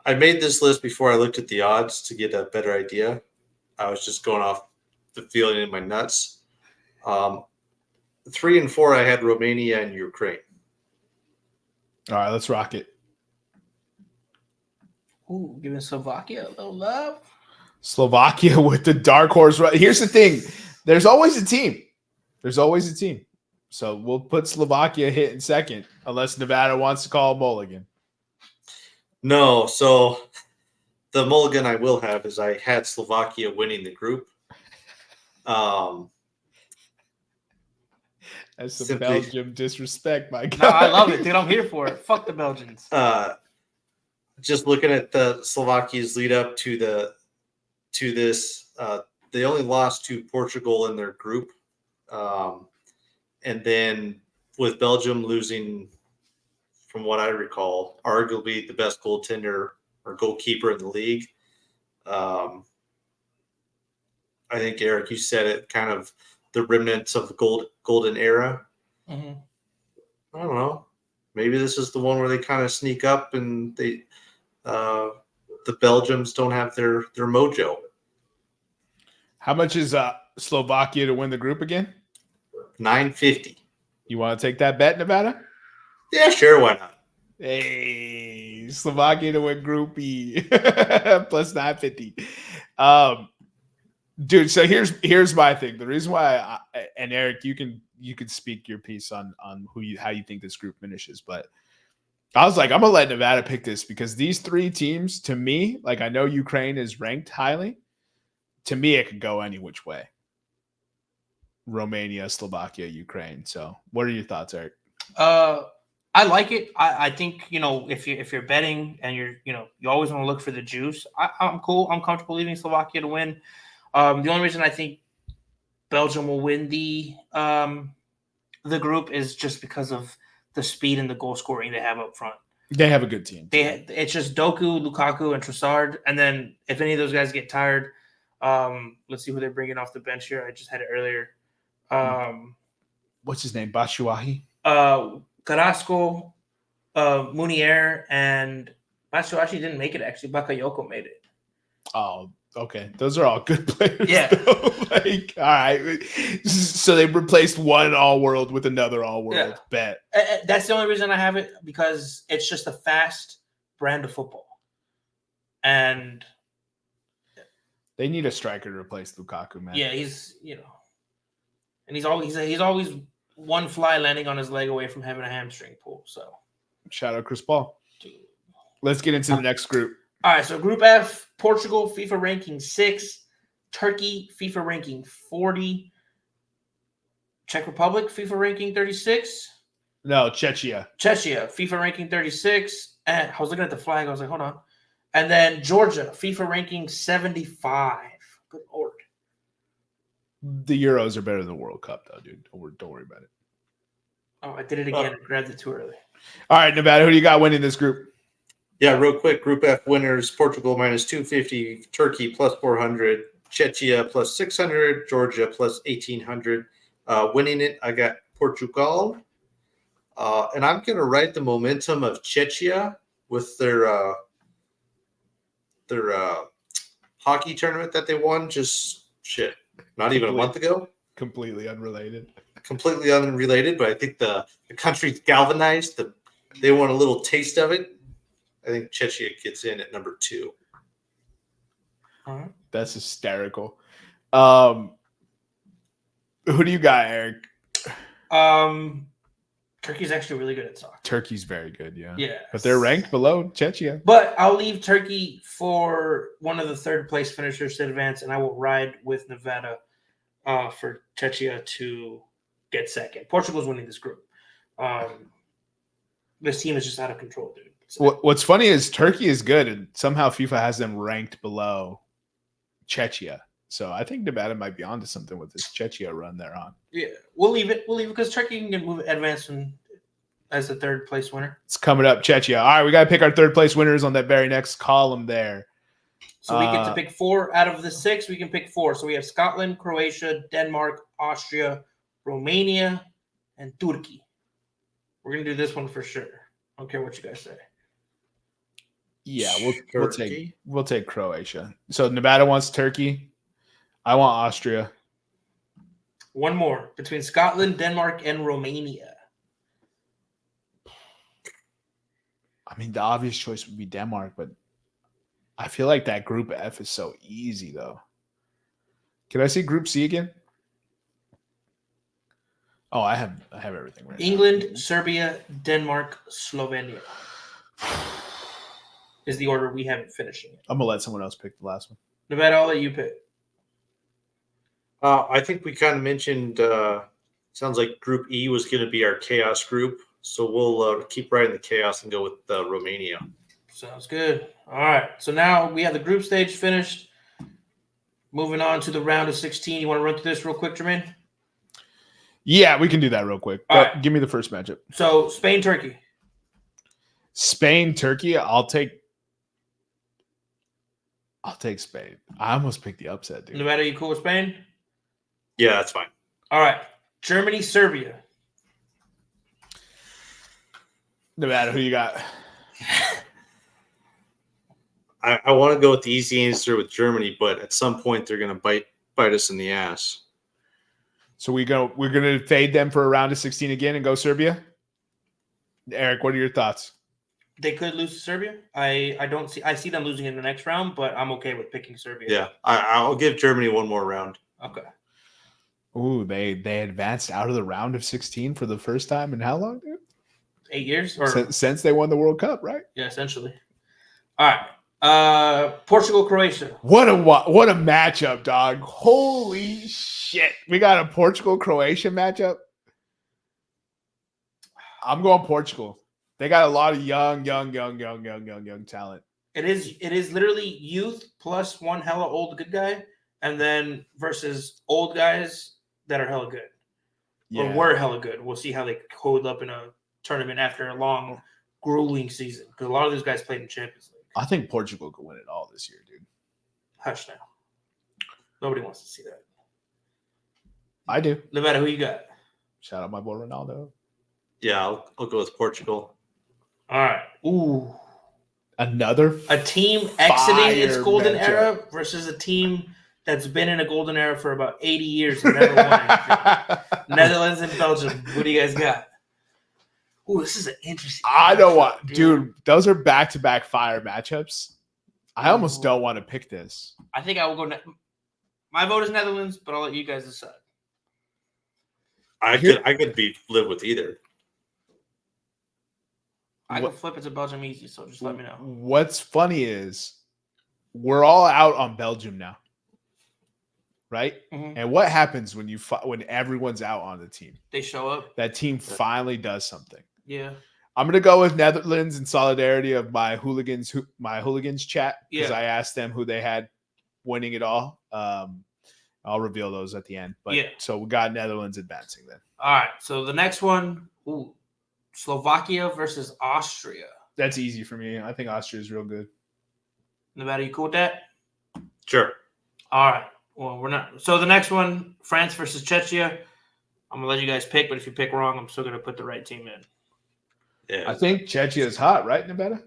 C: I made this list before I looked at the odds to get a better idea. I was just going off the feeling in my nuts. 3 and 4, I had Romania and Ukraine.
A: All right, let's rock it.
B: Ooh, giving Slovakia a little love.
A: Slovakia with the dark horse. Here's the thing. There's always a team. So we'll put Slovakia hitting second unless Nevada wants to call a mulligan.
C: No, so the mulligan I will have is I had Slovakia winning the group.
A: That's some
C: Simply-
A: Belgium disrespect, my God.
B: No, I love it, dude. I'm here for it. Fuck the Belgians.
C: Just looking at the Slovakia's lead up to this, they only lost to Portugal in their group, and then with Belgium losing, from what I recall, arguably the best goaltender or goalkeeper in the league. I think, Eric, you said it, kind of the remnants of the golden era.
B: Mm-hmm.
C: I don't know. Maybe this is the one where they kind of sneak up and the Belgians don't have their mojo.
A: How much is Slovakia to win the group again?
C: $9.50.
A: You want to take that bet, Nevada?
C: Yeah, sure. Why not?
A: Hey, Slovakia to win Group E plus 950. Dude, so here's my thing. The reason why, and Eric, you can speak your piece on how you think this group finishes, but I was like, I'm gonna let Nevada pick this because these three teams, to me, like I know Ukraine is ranked highly. To me, it could go any which way. Romania, Slovakia, Ukraine. So, what are your thoughts, Eric?
B: I like it. I think, if you're betting and you always want to look for the juice. I'm cool. I'm comfortable leaving Slovakia to win. The only reason I think Belgium will win the group is just because of the speed and the goal scoring they have up front.
A: They have a good team.
B: It's just Doku, Lukaku, and Trossard. And then if any of those guys get tired, let's see who they're bringing off the bench here. I just had it earlier.
A: What's his name? Batshuayi?
B: Carrasco, Munier, and Batshuayi didn't make it, actually. Bakayoko made it.
A: Oh, okay. Those are all good players.
B: Yeah.
A: Though. Like, all right. So they replaced one all-world with another all-world.
B: Yeah.
A: Bet.
B: That's the only reason I have it, because it's just a fast brand of football. And
A: they need a striker to replace Lukaku, man.
B: Yeah, he's always one fly landing on his leg away from having a hamstring pull. So
A: shout out Chris Paul. Dude. Let's get into the next group.
B: All right, so Group F: Portugal, FIFA ranking 6, Turkey, FIFA ranking 40, Czech Republic, FIFA ranking 36.
A: No, Czechia,
B: FIFA ranking 36. And I was looking at the flag. I was like, hold on. And then Georgia, FIFA ranking 75. Good Lord.
A: The Euros are better than the World Cup, though, dude. Don't worry about it.
B: Oh, I did it again. I grabbed it too early.
A: All right, Nevada, who do you got winning this group?
C: Yeah, real quick. Group F winners: Portugal minus 250, Turkey plus 400, Czechia plus 600, Georgia plus 1800. Winning it, I got Portugal. And I'm going to ride the momentum of Czechia with their hockey tournament that they won not even a month ago.
A: Completely unrelated,
C: but I think the country's galvanized. They want a little taste of it. I think Czechia gets in at number 2.
B: All right.
A: That's hysterical. Who do you got, Eric?
B: Turkey's actually really good at soccer.
A: Turkey's very good, yeah.
B: Yeah.
A: But they're ranked below Czechia.
B: But I'll leave Turkey for one of the third place finishers to advance, and I will ride with Nevada for Czechia to get second. Portugal's winning this group. This team is just out of control, dude. So,
A: What's funny is Turkey is good, and somehow FIFA has them ranked below Czechia. So I think Nevada might be onto something with this Czechia run they're on.
B: yeah, we'll leave it because Turkey can advance as the third place winner.
A: It's coming up, Czechia. All right, we got to pick our third place winners on that very next column there.
B: So we get to pick 4 out of the 6. We can pick 4. So we have Scotland, Croatia, Denmark, Austria, Romania, and Turkey. We're going to do this one for sure. I don't care what you guys say.
A: Yeah, we'll take Croatia. So Nevada wants Turkey. I want Austria.
B: One more between Scotland, Denmark, and Romania.
A: I mean, the obvious choice would be Denmark, but I feel like that Group F is so easy, though. Can I see Group C again? Oh, I have everything right
B: England,
A: now.
B: Serbia, Denmark, Slovenia is the order we haven't finished yet.
A: I'm gonna let someone else pick the last one.
B: Nevada, I'll let you pick.
C: I think we kind of mentioned. Sounds like Group E was going to be our chaos group, so we'll keep riding the chaos and go with Romania.
B: Sounds good. All right. So now we have the group stage finished. Moving on to the round of 16. You want to run through this real quick, Jermaine?
A: Yeah, we can do that real quick.
B: All right.
A: Give me the first matchup.
B: So Spain, Turkey.
A: Spain, Turkey. I'll take Spain. I almost picked the upset, dude.
B: Nevada, you cool with Spain?
C: Yeah, that's fine.
B: All right. Germany, Serbia.
A: Nevada, who you got?
C: I want to go with the easy answer with Germany, but at some point they're going to bite us in the ass.
A: So we're gonna fade them for a round of 16 again and go Serbia. Eric, what are your thoughts?
B: They could lose to Serbia. I see them losing in the next round, but I'm okay with picking Serbia.
C: Yeah, I'll give Germany one more round.
B: Okay.
A: Ooh, they advanced out of the round of 16 for the first time in how long, dude?
B: 8 years or
A: Since they won the World Cup, right?
B: yeah, essentially. All right. Portugal, Croatia.
A: What a matchup, dog. Holy shit. We got a Portugal-Croatia matchup. I'm going Portugal. They got a lot of young talent.
B: It is literally youth plus one hella old good guy, and then versus old guys that are hella good. Or were hella good. We'll see how they hold up in a tournament after a long, grueling season. Because a lot of those guys played in Champions League.
A: I think Portugal could win it all this year, dude.
B: Hush now. Nobody wants to see that.
A: I do.
B: Nevada, who you got?
A: Shout out my boy Ronaldo.
C: Yeah, I'll go with Portugal.
B: All right. Ooh.
A: A
B: team exiting its golden
A: matchup.
B: era versus a team that's been in a golden era for about 80 years and never won anything. Netherlands and Belgium. What do you guys got? Ooh, this is an interesting.
A: I don't want, dude. Those are back-to-back fire matchups. I almost don't want to pick this.
B: I think I will go. My vote is Netherlands, but I'll let you guys decide.
C: I could live with either.
B: I can flip it to Belgium easy, so just let me know.
A: What's funny is we're all out on Belgium now, right?
B: Mm-hmm.
A: And what happens when everyone's out on the team?
B: They show up.
A: That team finally does something.
B: Yeah.
A: I'm gonna go with Netherlands in solidarity of my hooligans chat because I asked them who they had winning it all. I'll reveal those at the end. But so we got Netherlands advancing then.
B: All right. So the next one, Slovakia versus Austria.
A: That's easy for me. I think Austria is real good.
B: Nevada, you cool with that?
C: Sure.
B: All right. Well, we're not. So the next one, France versus Czechia. I'm gonna let you guys pick, but if you pick wrong, I'm still gonna put the right team in.
C: Yeah.
A: I think Czechia is hot, right, Nevada?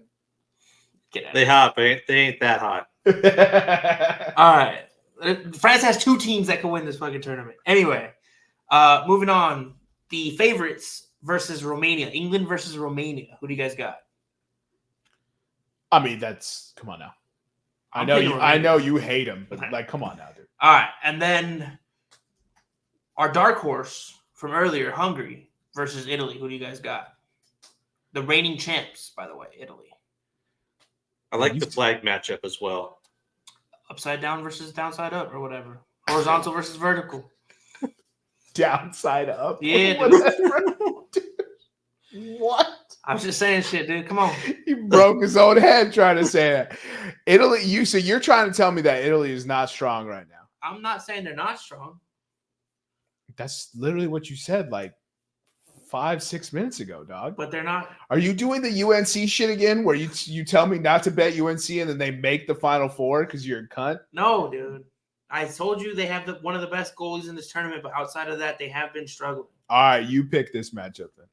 C: They hot, but they ain't that hot.
B: All right. France has 2 teams that can win this fucking tournament. Anyway, moving on. The favorites versus Romania. England versus Romania. Who do you guys got?
A: I mean, come on now. I know you hate them, but come on now, dude.
B: All right, and then our dark horse from earlier, Hungary versus Italy. Who do you guys got? The reigning champs, by the way, Italy.
C: I like the flag matchup as well.
B: Upside down versus downside up, or whatever. Horizontal versus vertical.
A: Downside up.
B: Yeah.
A: What?
B: I'm just saying shit, dude. Come on.
A: He broke his own head trying to say that. Italy, you're trying to tell me that Italy is not strong right now.
B: I'm not saying they're not strong.
A: That's literally what you said like 5-6 minutes ago, dog.
B: But they're not.
A: Are you doing the UNC shit again where you tell me not to bet UNC and then they make the Final Four because you're a cunt?
B: No, dude. I told you they have one of the best goalies in this tournament, but outside of that, they have been struggling.
A: All right, you pick this matchup then.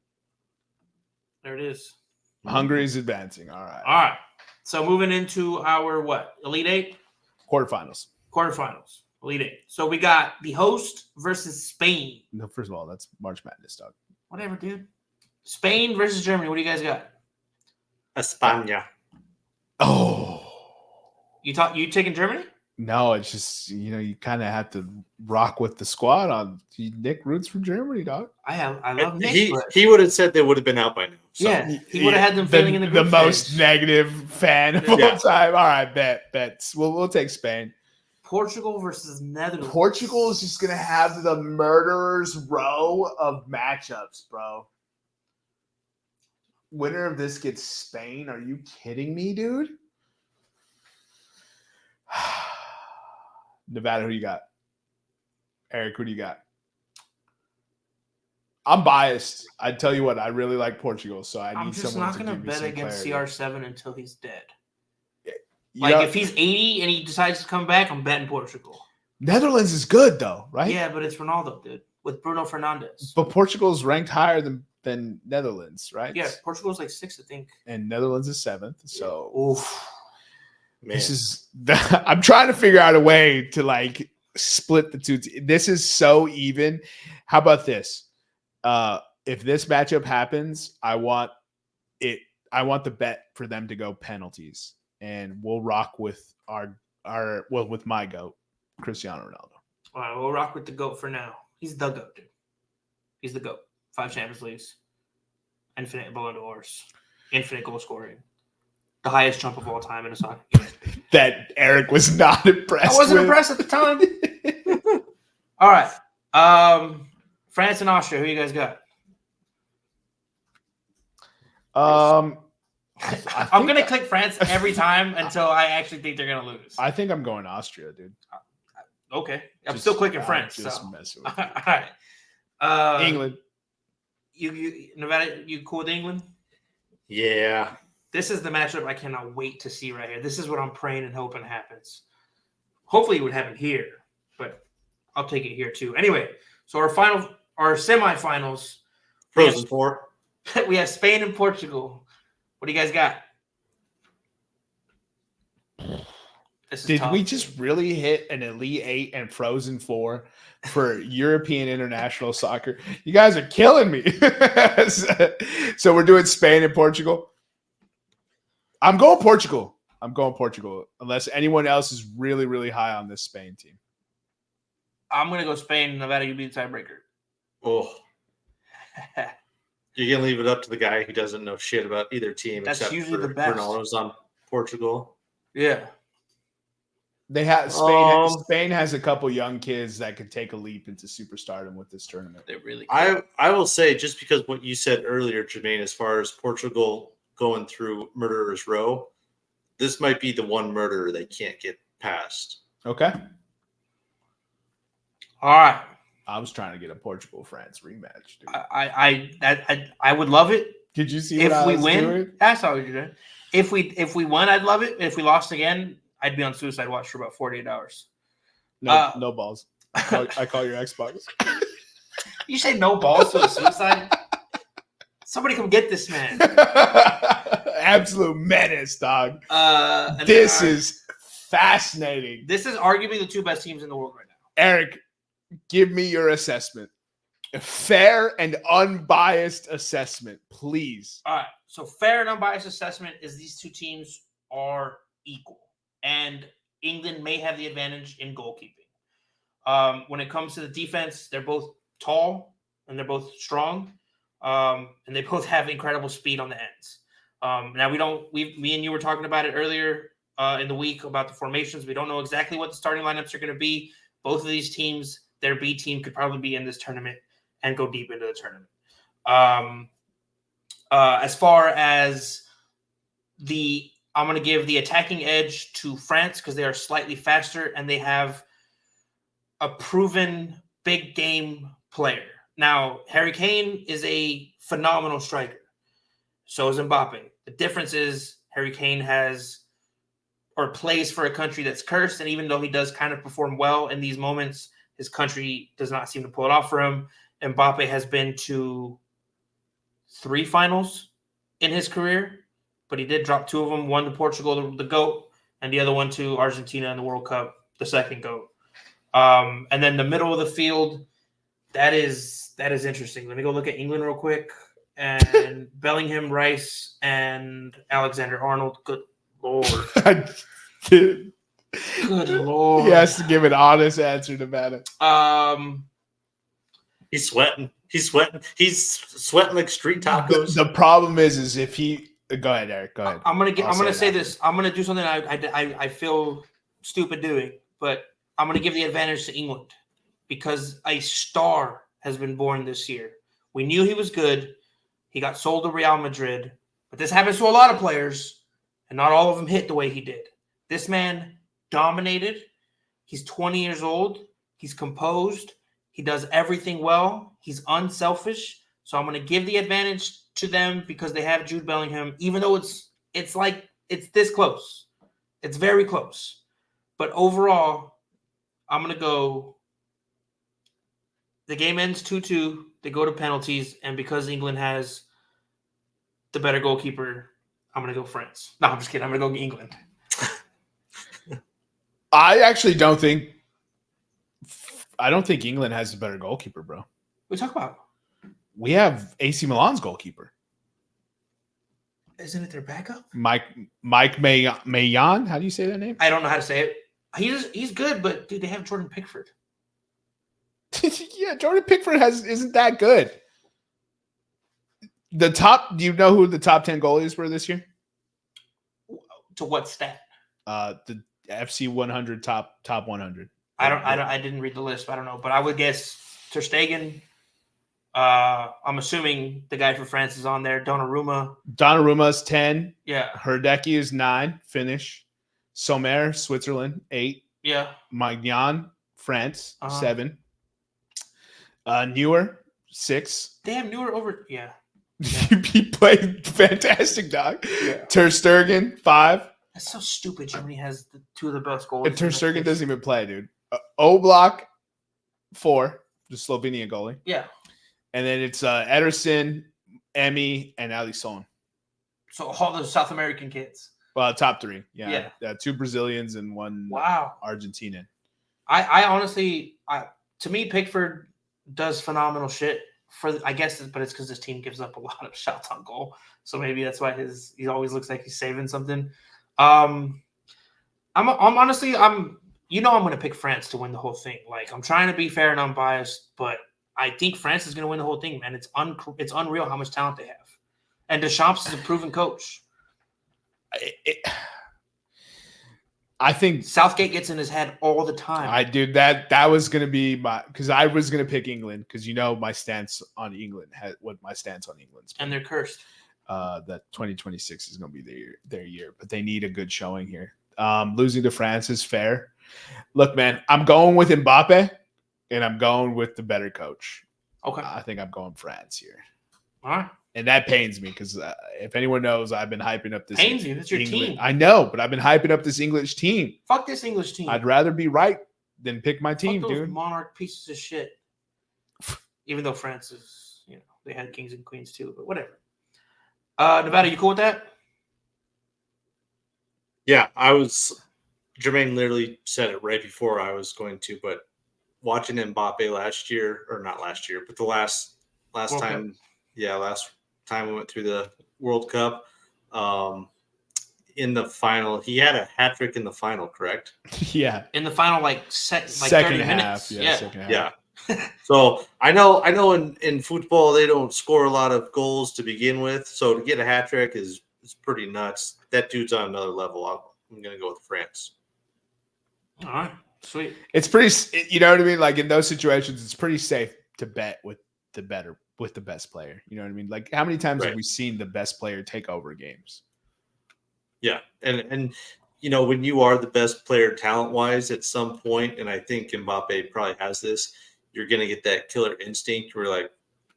B: There it is.
A: Hungary's advancing. All right.
B: All right. So moving into our Elite 8?
A: Quarterfinals.
B: Elite 8. So we got the host versus Spain.
A: No, first of all, that's March Madness, dog.
B: Whatever, dude. Spain versus Germany. What do you guys got?
C: España.
A: Oh.
B: You taking Germany?
A: No, it's just you kind of have to rock with the squad. Nick roots for Germany, dog.
B: I love Nick.
C: He would have said they would have been out by now. So.
B: Yeah, he would have had them failing in the group
A: most
B: stage.
A: negative fan of all time. All right, bet. We'll take Spain.
B: Portugal versus Netherlands.
A: Portugal is just gonna have the murderer's row of matchups, bro. Winner of this gets Spain. Are you kidding me, dude? Nevada, who you got? Eric, who do you got? I'm biased. I tell you what, I really like Portugal, so I'm
B: just not going to bet against CR7 until he's dead.
A: Yeah.
B: If he's 80 and he decides to come back, I'm betting Portugal.
A: Netherlands is good though, right?
B: Yeah, but it's Ronaldo, dude, with Bruno Fernandes.
A: But Portugal's ranked higher than Netherlands, right?
B: Yeah, Portugal's like 6th, I think.
A: And Netherlands is 7th. So
B: oof.
C: Man.
A: This is I'm trying to figure out a way to like split the two. This is so even. How about this? If this matchup happens, I want the bet for them to go penalties, and we'll rock with with my GOAT, Cristiano Ronaldo.
B: All right, we'll rock with the GOAT for now. He's the GOAT, dude. He's the GOAT. 5 Champions Leagues, infinite Ballon d'Ors, infinite goal scoring. The highest jump of all time in a soccer game.
A: That Eric was not impressed.
B: I wasn't
A: with.
B: impressed at the time. All right. France and Austria. Who you guys got? I'm gonna click France every time until I actually think they're gonna lose.
A: I think I'm going Austria, dude.
B: Okay, I'm still clicking France.
A: Just
B: so.
A: messing with
B: All right.
A: England.
B: You Nevada. You cool with England?
C: Yeah.
B: This is the matchup I cannot wait to see right here. This is what I'm praying and hoping happens. Hopefully it would happen here, but I'll take it here too. Anyway, so our semifinals.
C: Frozen 4.
B: We have Spain and Portugal. What do you guys got?
A: Did we just really hit an Elite 8 and Frozen 4 for European international soccer? You guys are killing me. So we're doing Spain and Portugal. I'm going Portugal. Unless anyone else is really, really high on this Spain team.
B: I'm going to go Spain. Nevada, you be the tiebreaker.
C: Oh. You're going to leave it up to the guy who doesn't know shit about either team.
B: That's
C: except
B: usually
C: for
B: the best.
C: Ronaldo's on Portugal.
B: Yeah.
A: They have Spain has a couple young kids that could take a leap into superstardom with this tournament.
B: They really can.
C: I will say, just because what you said earlier, Jermaine, as far as Portugal going through murderer's row, this might be the one murderer they can't get past.
A: Okay.
B: All right.
A: I was trying to get a Portugal-France rematch, dude.
B: I would love it.
A: Did you see
B: if
A: what I
B: we
A: was
B: win?
A: doing?
B: That's how we do it. If we won, I'd love it. If we lost again, I'd be on suicide watch for about 48 hours.
A: No balls. I call your Xbox.
B: You say no balls to a suicide? Somebody come get this man.
A: Absolute menace, dog. This is fascinating.
B: This is arguably the 2 best teams in the world right now.
A: Eric, give me your assessment. A fair and unbiased assessment, please.
B: All right. So fair and unbiased assessment is these 2 teams are equal. And England may have the advantage in goalkeeping. When it comes to the defense, they're both tall and they're both strong. And they both have incredible speed on the ends. Now me and you were talking about it earlier in the week about the formations. We don't know exactly what the starting lineups are going to be. Both of these teams, their B team could probably be in this tournament and go deep into the tournament. As far as I'm going to give the attacking edge to France because they are slightly faster and they have a proven big game player. Now, Harry Kane is a phenomenal striker. So is Mbappe. The difference is Harry Kane plays for a country that's cursed, and even though he does kind of perform well in these moments, his country does not seem to pull it off for him. Mbappe has been to 3 finals in his career, but he did drop 2 of them. One to Portugal, the GOAT, and the other one to Argentina in the World Cup, the second GOAT. And then the middle of the field, that is interesting. Let me go look at England real quick. And Bellingham, Rice, and Alexander-Arnold. Good Lord. Good Lord.
A: He has to give an honest answer, Nevada.
C: He's sweating. He's sweating. He's sweating like street tacos.
A: The problem is if he go ahead, Eric. Go ahead.
B: I'm gonna say
A: after.
B: this. I'm gonna do something I feel stupid doing, but I'm gonna give the advantage to England because a star has been born this year. We knew he was good. He got sold to Real Madrid, but this happens to a lot of players, and not all of them hit the way he did. This man dominated. He's 20 years old. He's composed. He does everything well. He's unselfish. So I'm going to give the advantage to them because they have Jude Bellingham, even though it's this close. It's very close. But overall, I'm going to go. The game ends 2-2. They go to penalties. And because England has the better goalkeeper, I'm going to go France. No, I'm just kidding. I'm going to go England.
A: I actually don't think England has a better goalkeeper, bro.
B: What we talk about?
A: We have AC Milan's goalkeeper.
B: Isn't it their backup?
A: Mike Maignan? How do you say that name?
B: I don't know how to say it. He's good, but dude, they have Jordan Pickford.
A: Yeah, Jordan Pickford isn't that good. Do you know who the top 10 goalies were this year?
B: To what stat?
A: The FC 100 top 100.
B: I didn't read the list. I don't know, but I would guess Ter Stegen. I'm assuming the guy for France is on there.
A: Donnaruma's 10.
B: Yeah.
A: Herdecki is 9. Finnish. Sommer, Switzerland, 8.
B: Yeah.
A: Maignan, France, 7. Neuer, 6.
B: They have Neuer over. Yeah.
A: He played fantastic, dog.
B: Yeah.
A: Ter Stegen, 5.
B: That's so stupid. Germany has two of the best goals.
A: And Ter Stegen doesn't even play, dude. Oblak, 4. The Slovenian goalie.
B: Yeah.
A: And then it's Ederson, Emmy, and Alisson.
B: So all those South American kids.
A: Well, top 3. Yeah. 2 Brazilians and 1 Argentinian.
B: I honestly, to me, Pickford does phenomenal shit. I guess, but it's because this team gives up a lot of shots on goal. So maybe that's why he always looks like he's saving something. I'm honestly, I'm going to pick France to win the whole thing. Like, I'm trying to be fair and unbiased, but I think France is going to win the whole thing, man. It's unreal how much talent they have. And Deschamps is a proven coach.
A: I think
B: Southgate gets in his head all the time.
A: That was going to be because I was going to pick England because my stance on England
B: and they're cursed.
A: That 2026 is going to be their year, but they need a good showing here. Losing to France is fair. Look, man, I'm going with Mbappe, and I'm going with the better coach.
B: Okay.
A: I think I'm going France here.
B: All right.
A: And that pains me because if anyone knows, I've been hyping up this.
B: Pains you? That's your team.
A: I know, but I've been hyping up this English team.
B: Fuck this English team.
A: I'd rather be right than pick my team,
B: Fuck those
A: dude.
B: monarch pieces of shit. Even though France is, they had kings and queens too, but whatever. Nevada, you cool with that?
C: Yeah, Jermaine literally said it right before I was going to, but watching Mbappe last year, or not last year, but the last time, last time we went through the World Cup, in the final, he had a hat trick in the final, correct?
A: Yeah.
B: In the final, second
A: 30
B: half.
A: Minutes. Yeah. Second half.
C: Yeah. So I know in football they don't score a lot of goals to begin with. So to get a hat trick is pretty nuts. That dude's on another level. I'm gonna go with France.
B: All right, sweet.
A: It's pretty. You know what I mean? Like in those situations, it's pretty safe to bet with the best player. You know what I mean? Like how many times have we seen the best player take over games? Yeah,
C: and when you are the best player talent wise at some point, and I think Mbappe probably has this. You're going to get that killer instinct where like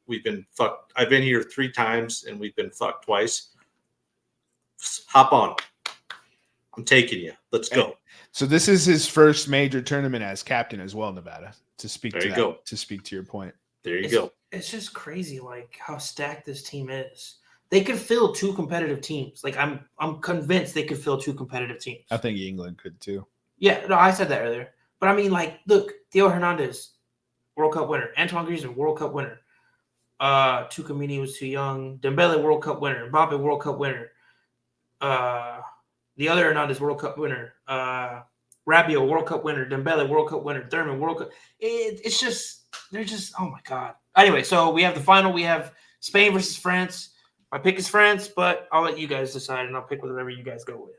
C: we've been fucked. I've been here 3 times and we've been fucked twice. Hop on. I'm taking you. Let's go.
A: So this is his first major tournament as captain as well, Nevada, to speak to your point.
C: There you go.
B: It's just crazy like how stacked this team is. They could fill 2 competitive teams. Like I'm convinced they could fill 2 competitive teams.
A: I think England could too.
B: Yeah, no, I said that earlier. But I mean like look, Theo Hernandez, World Cup winner. Antoine Griezmann, World Cup winner. Tchouaméni was too young. Dembele, World Cup winner. Mbappe, World Cup winner. The other Hernandez, World Cup winner. Rabiot, World Cup winner. Dembele, World Cup winner. Thurman, World Cup. It's just they're just oh my god. Anyway, so we have the final. We have Spain versus France. My pick is France, but I'll let you guys decide, and I'll pick whatever you guys go with.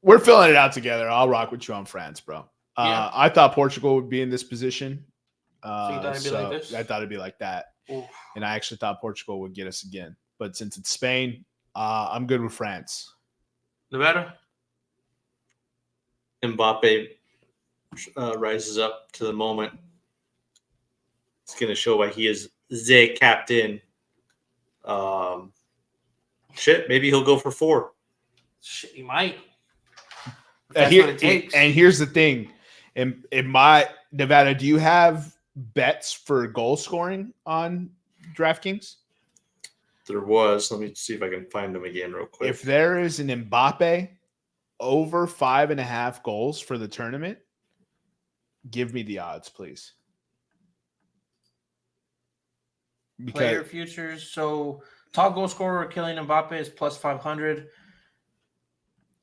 A: We're filling it out together. I'll rock with you on France, bro.
B: Yeah.
A: I thought Portugal would be in this position.
B: So you thought it'd be like this?
A: I thought it'd be like that.
B: Oof.
A: And I actually thought Portugal would get us again. But since it's Spain, I'm good with France.
B: Nevada?
C: Mbappe rises up to the moment. It's going to show why he is the captain. Maybe he'll go for 4.
B: Shit, he might.
A: And here's the thing. In my Nevada, do you have bets for goal scoring on DraftKings?
C: There was. Let me see if I can find them again real quick.
A: If there is an Mbappe over 5.5 goals for the tournament, give me the odds, please.
B: Player futures. So top goal scorer Kylian Mbappe is plus 500.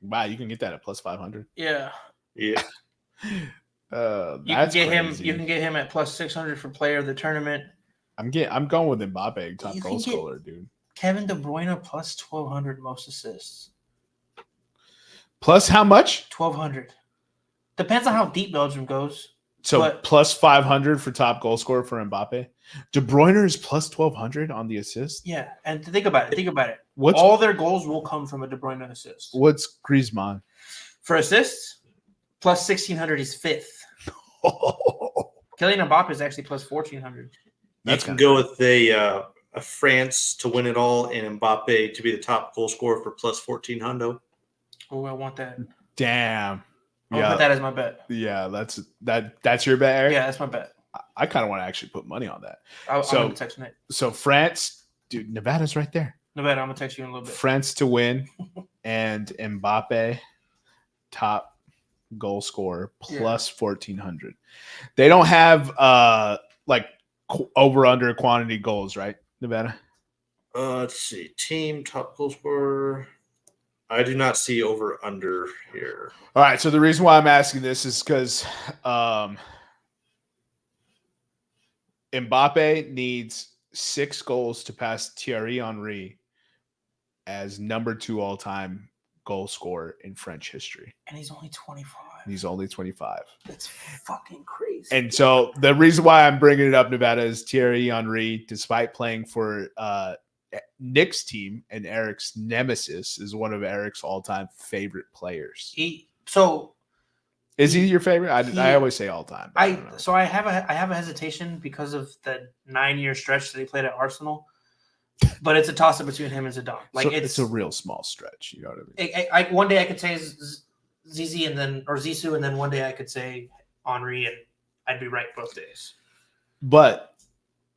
A: Wow, you can get that at plus 500.
B: Yeah.
C: Yeah.
A: That's crazy.
B: You can get him at plus 600 for player of the tournament.
A: I'm going with Mbappe, top goal scorer, dude.
B: Kevin De Bruyne plus 1,200 most assists.
A: Plus how much?
B: 1,200. Depends on how deep Belgium goes.
A: So plus 500 for top goal scorer for Mbappe. De Bruyne is plus 1,200 on the assist.
B: Yeah, and think about it.
A: What's
B: all their goals will come from a De Bruyne assist.
A: What's Griezmann?
B: For assists, plus 1,600. He's 5th. Kylian Mbappe is actually plus 1,400.
C: You can go with a France to win it all and Mbappe to be the top goal scorer for plus 1,400.
B: Oh, I want that.
A: Damn.
B: I'll put that as my bet.
A: Yeah, that's your bet, Eric?
B: Yeah, that's my bet.
A: I kind of want to actually put money on that.
B: I'm going to text Nick.
A: So France, dude, Nevada's right there.
B: Nevada, I'm going to text you in a little bit.
A: France to win and Mbappe top goal scorer plus 1,400. They don't have over under quantity goals, right, Nevada?
C: Let's see. Team top goal scorer. I do not see over under here.
A: All right. So the reason why I'm asking this is because Mbappe needs 6 goals to pass Thierry Henry as number 2 all-time goal scorer in French history.
B: And he's only 25. That's fucking crazy.
A: And so the reason why I'm bringing it up, Nevada, is Thierry Henry, despite playing for Nick's team and Eric's nemesis, is one of Eric's all-time favorite players.
B: Is
A: he your favorite? I always say all-time.
B: I have a hesitation because of the 9-year stretch that he played at Arsenal. But it's a toss-up between him and Zidane.
A: It's a real small stretch. You know what I mean?
B: One day I could say Zizi or Zizou, and then one day I could say Henry, and I'd be right both days.
A: But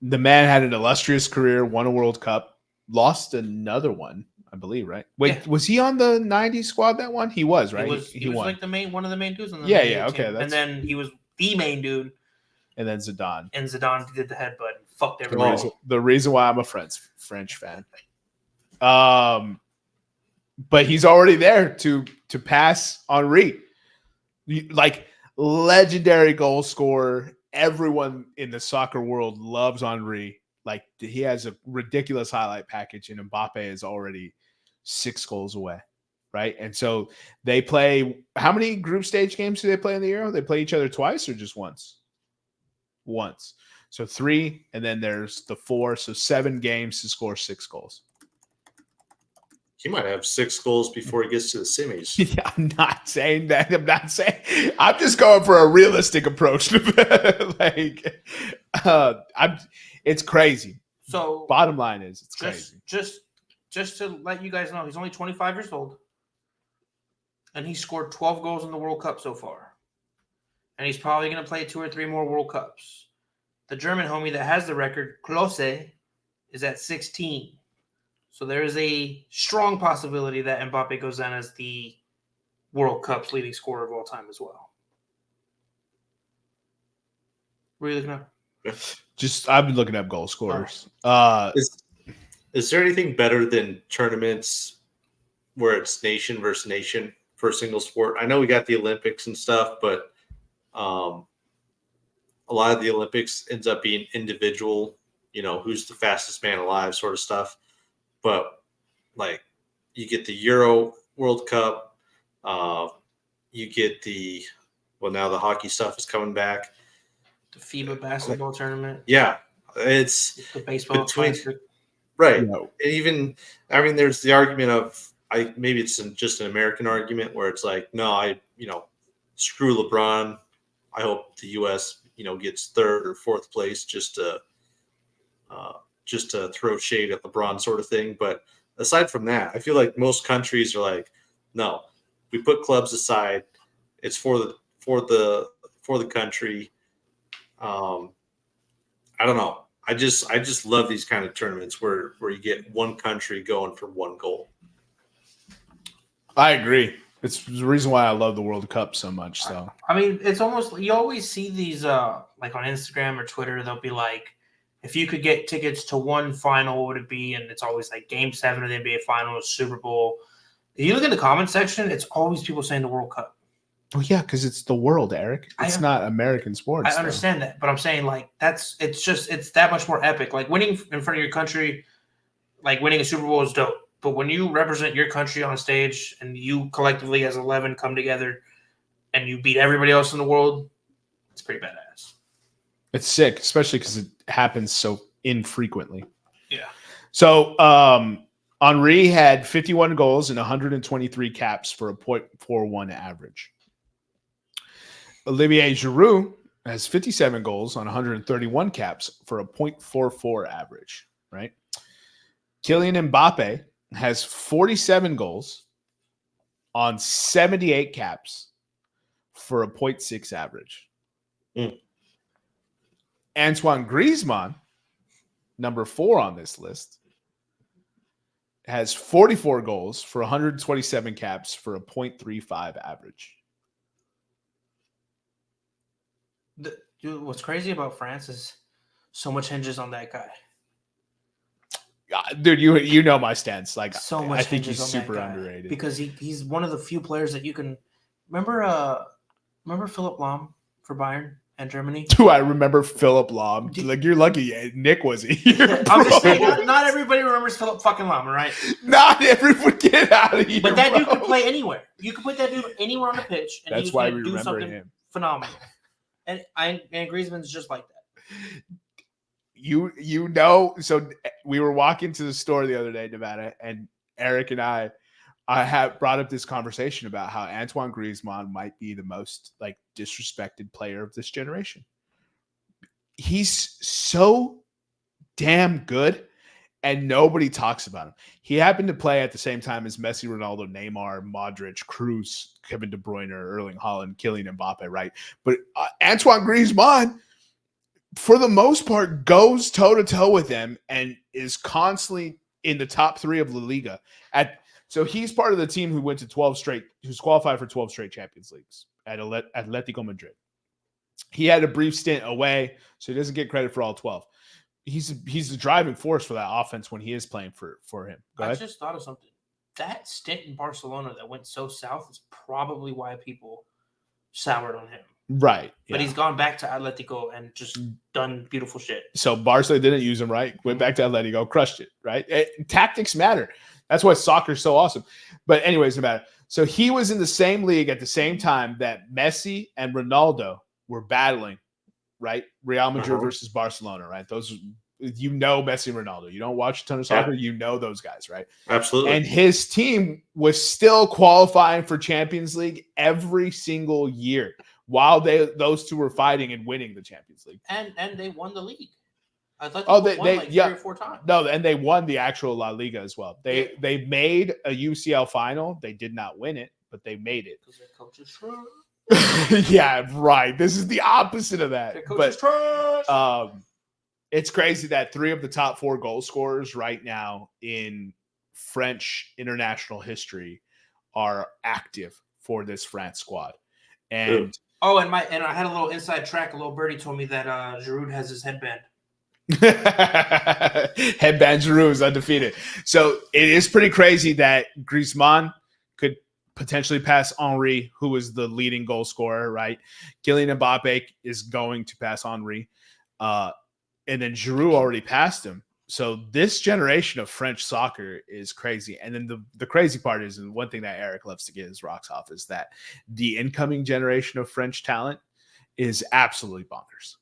A: the man had an illustrious career, won a World Cup, lost another one, I believe, right? Wait, Was he on the 90s squad that one? He was, right?
B: He was like one of the main dudes on the
A: team.
B: Okay. And then he was the main dude.
A: And then Zidane.
B: And Zidane did the headbutt and fucked everybody.
A: The reason why I'm a French fan. But he's already there to pass Henry. Like, legendary goal scorer. Everyone in the soccer world loves Henry. Like, he has a ridiculous highlight package, and Mbappe is already 6 goals away, right? And so they play – how many group stage games do they play in the Euro? They play each other twice or just once? Once. So 3, and then there's the 4. So 7 games to score 6 goals.
C: He might have 6 goals before he gets to the semis.
A: Yeah, I'm not saying that. I'm just going for a realistic approach. It's crazy.
B: So
A: bottom line is it's crazy.
B: Just to let you guys know, he's only 25 years old. And he scored 12 goals in the World Cup so far. And he's probably going to play 2 or 3 more World Cups. The German homie that has the record, Klose, is at 16. So there is a strong possibility that Mbappe goes down as the World Cup's leading scorer of all time as well. What are you looking up?
A: I've been looking up goal scorers.
C: Is there anything better than tournaments where it's nation versus nation for a single sport. I know we got the Olympics and stuff, but a lot of the Olympics ends up being individual, who's the fastest man alive sort of stuff. But like you get the Euro World Cup, you get now the hockey stuff is coming back.
B: The FIBA basketball tournament.
C: Yeah. It's
B: the baseball classic.
C: Right. Even, there's the argument of, maybe it's just an American argument where it's like, no, screw LeBron. I hope the U.S., gets third or fourth place just to throw shade at LeBron sort of thing. But aside from that, I feel like most countries are like, no, we put clubs aside. It's for the country. I don't know. I just love these kind of tournaments where you get one country going for one goal.
A: I agree. It's the reason why I love the World Cup so much. So
B: it's almost, you always see these like on Instagram or Twitter, they'll be like, if you could get tickets to one final, what would it be? And it's always like Game 7 of the NBA Finals, Super Bowl. If you look in the comment section, it's always people saying the World Cup.
A: Oh yeah, because it's the world, Eric. It's not American sports.
B: I understand that, but I'm saying like it's that much more epic. Like winning in front of your country, like winning a Super Bowl is dope. But when you represent your country on a stage and you collectively as 11 come together and you beat everybody else in the world, it's pretty badass.
A: It's sick, especially because it happens so infrequently.
B: Yeah.
A: So Henry had 51 goals and 123 caps for a .41 average. Olivier Giroud has 57 goals on 131 caps for a .44 average, right? Kylian Mbappe has 47 goals on 78 caps for a .6 average. Antoine Griezmann, number 4 on this list, has 44 goals for 127 caps for a .35 average.
B: Dude, what's crazy about France is so much hinges on that guy.
A: Dude, you know my stance. Like,
B: so much
A: I think he's
B: on
A: super
B: that guy
A: underrated
B: because he's one of the few players that you can remember. Remember Philip Lahm for Bayern and Germany?
A: Do I remember Philip Lahm? Like, you're lucky Nick was here.
B: I'm just saying, not everybody remembers Philip fucking Lahm, right?
A: Not everyone, get out of here.
B: But that dude could play anywhere. You could put that dude anywhere on the pitch, and
A: that's
B: he's
A: why
B: going
A: we
B: to do
A: remember
B: something
A: him.
B: Phenomenal. And Griezmann's just like that.
A: You know, so we were walking to the store the other day, Nevada, and Eric and I have brought up this conversation about how Antoine Griezmann might be the most like disrespected player of this generation. He's so damn good, and nobody talks about him. He happened to play at the same time as Messi, Ronaldo, Neymar, Modric, Kroos, Kevin De Bruyne, Erling Haaland, Kylian Mbappe, right? But Antoine Griezmann, for the most part, goes toe-to-toe with them and is constantly in the top 3 of La Liga. So he's part of the team who went to 12 straight, who's qualified for 12 straight Champions Leagues at Atletico Madrid. He had a brief stint away, so he doesn't get credit for all 12. He's the driving force for that offense when he is playing for him. Go ahead.
B: I just thought of something. That stint in Barcelona that went so south is probably why people soured on him.
A: Right.
B: But he's gone back to Atletico and just done beautiful shit.
A: So Barca didn't use him, right? Went back to Atletico, crushed it, right? Tactics matter. That's why soccer's so awesome. But anyways, no matter. So he was in the same league at the same time that Messi and Ronaldo were battling, right? Real Madrid versus Barcelona, right? Those, Messi and Ronaldo. You don't watch a ton of soccer, you know those guys, right?
C: Absolutely.
A: And his team was still qualifying for Champions League every single year while those two were fighting and winning the Champions League.
B: And they won the league. I thought
A: they
B: won like 3 or 4 times.
A: No, and they won the actual La Liga as well. They made a UCL final. They did not win it, but they made it.
B: Because their coach is trash.
A: Yeah, right. This is the opposite of that.
B: Their coach is trash.
A: It's crazy that 3 of the top 4 goal scorers right now in French international history are active for this France squad. And
B: and I had a little inside track. A little birdie told me that Giroud has his headband.
A: Headband Giroud is undefeated. So it is pretty crazy that Griezmann could potentially pass Henry, who was the leading goal scorer, right? Kylian Mbappe is going to pass Henry. And then Giroud already passed him. So this generation of French soccer is crazy. And then the crazy part is, and one thing that Eric loves to get his rocks off, is that the incoming generation of French talent is absolutely bonkers.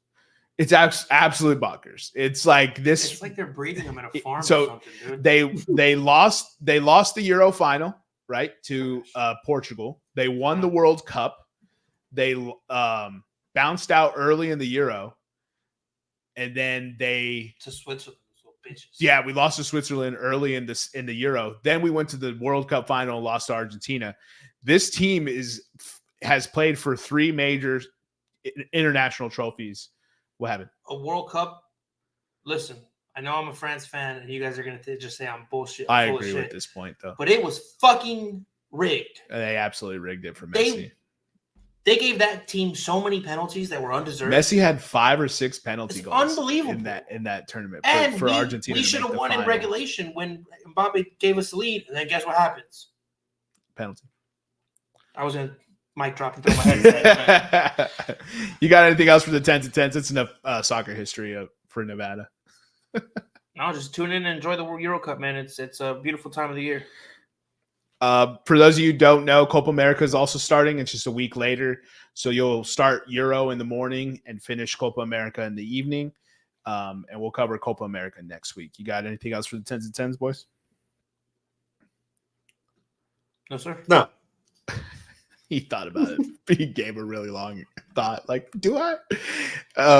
A: It's absolutely bonkers. It's like this.
B: It's like they're breeding them at a farm
A: So
B: or something, dude.
A: they lost the Euro final, right, to Portugal. They won the World Cup. They bounced out early in the Euro, and then they
B: To Switzerland, those little bitches.
A: yeah, we lost to Switzerland early in the Euro. Then we went to the World Cup final and lost to Argentina. This team has played for 3 major international trophies. What happened?
B: A World Cup. Listen, I know I'm a France fan, and you guys are gonna just say I'm bullshit.
A: I
B: full of
A: agree
B: shit,
A: with this point, though.
B: but it was fucking rigged.
A: They absolutely rigged it for Messi.
B: They gave that team so many penalties that were undeserved.
A: Messi had 5 or 6 penalty
B: It's
A: goals
B: unbelievable.
A: in that tournament
B: And
A: for Argentina.
B: we
A: to
B: should
A: make
B: have
A: the
B: won in
A: final.
B: regulation when Mbappe gave us the lead, and then guess what happens?
A: Penalty.
B: I was gonna mic drop and throw my head.
A: You got anything else for the 10 to 10s? It's enough soccer history for Nevada.
B: No, just tune in and enjoy the Euro Cup, man. It's a beautiful time of the year.
A: For those of you who don't know, Copa America is also starting. It's just a week later. So you'll start Euro in the morning and finish Copa America in the evening. And we'll cover Copa America next week. You got anything else for the 10s and 10s, boys?
B: No, sir.
C: No.
A: He thought about it. He gave a really long thought. Like, do I?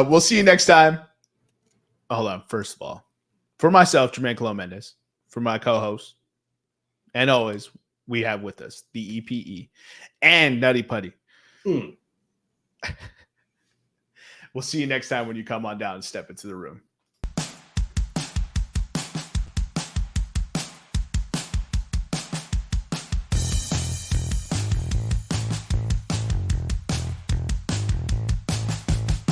A: We'll see you next time. Hold on. First of all, for myself, Jermaine Colon Mendez, for my co-host, and always we have with us the EPE and Nutty Putty. We'll see you next time when you come on down and step into the room.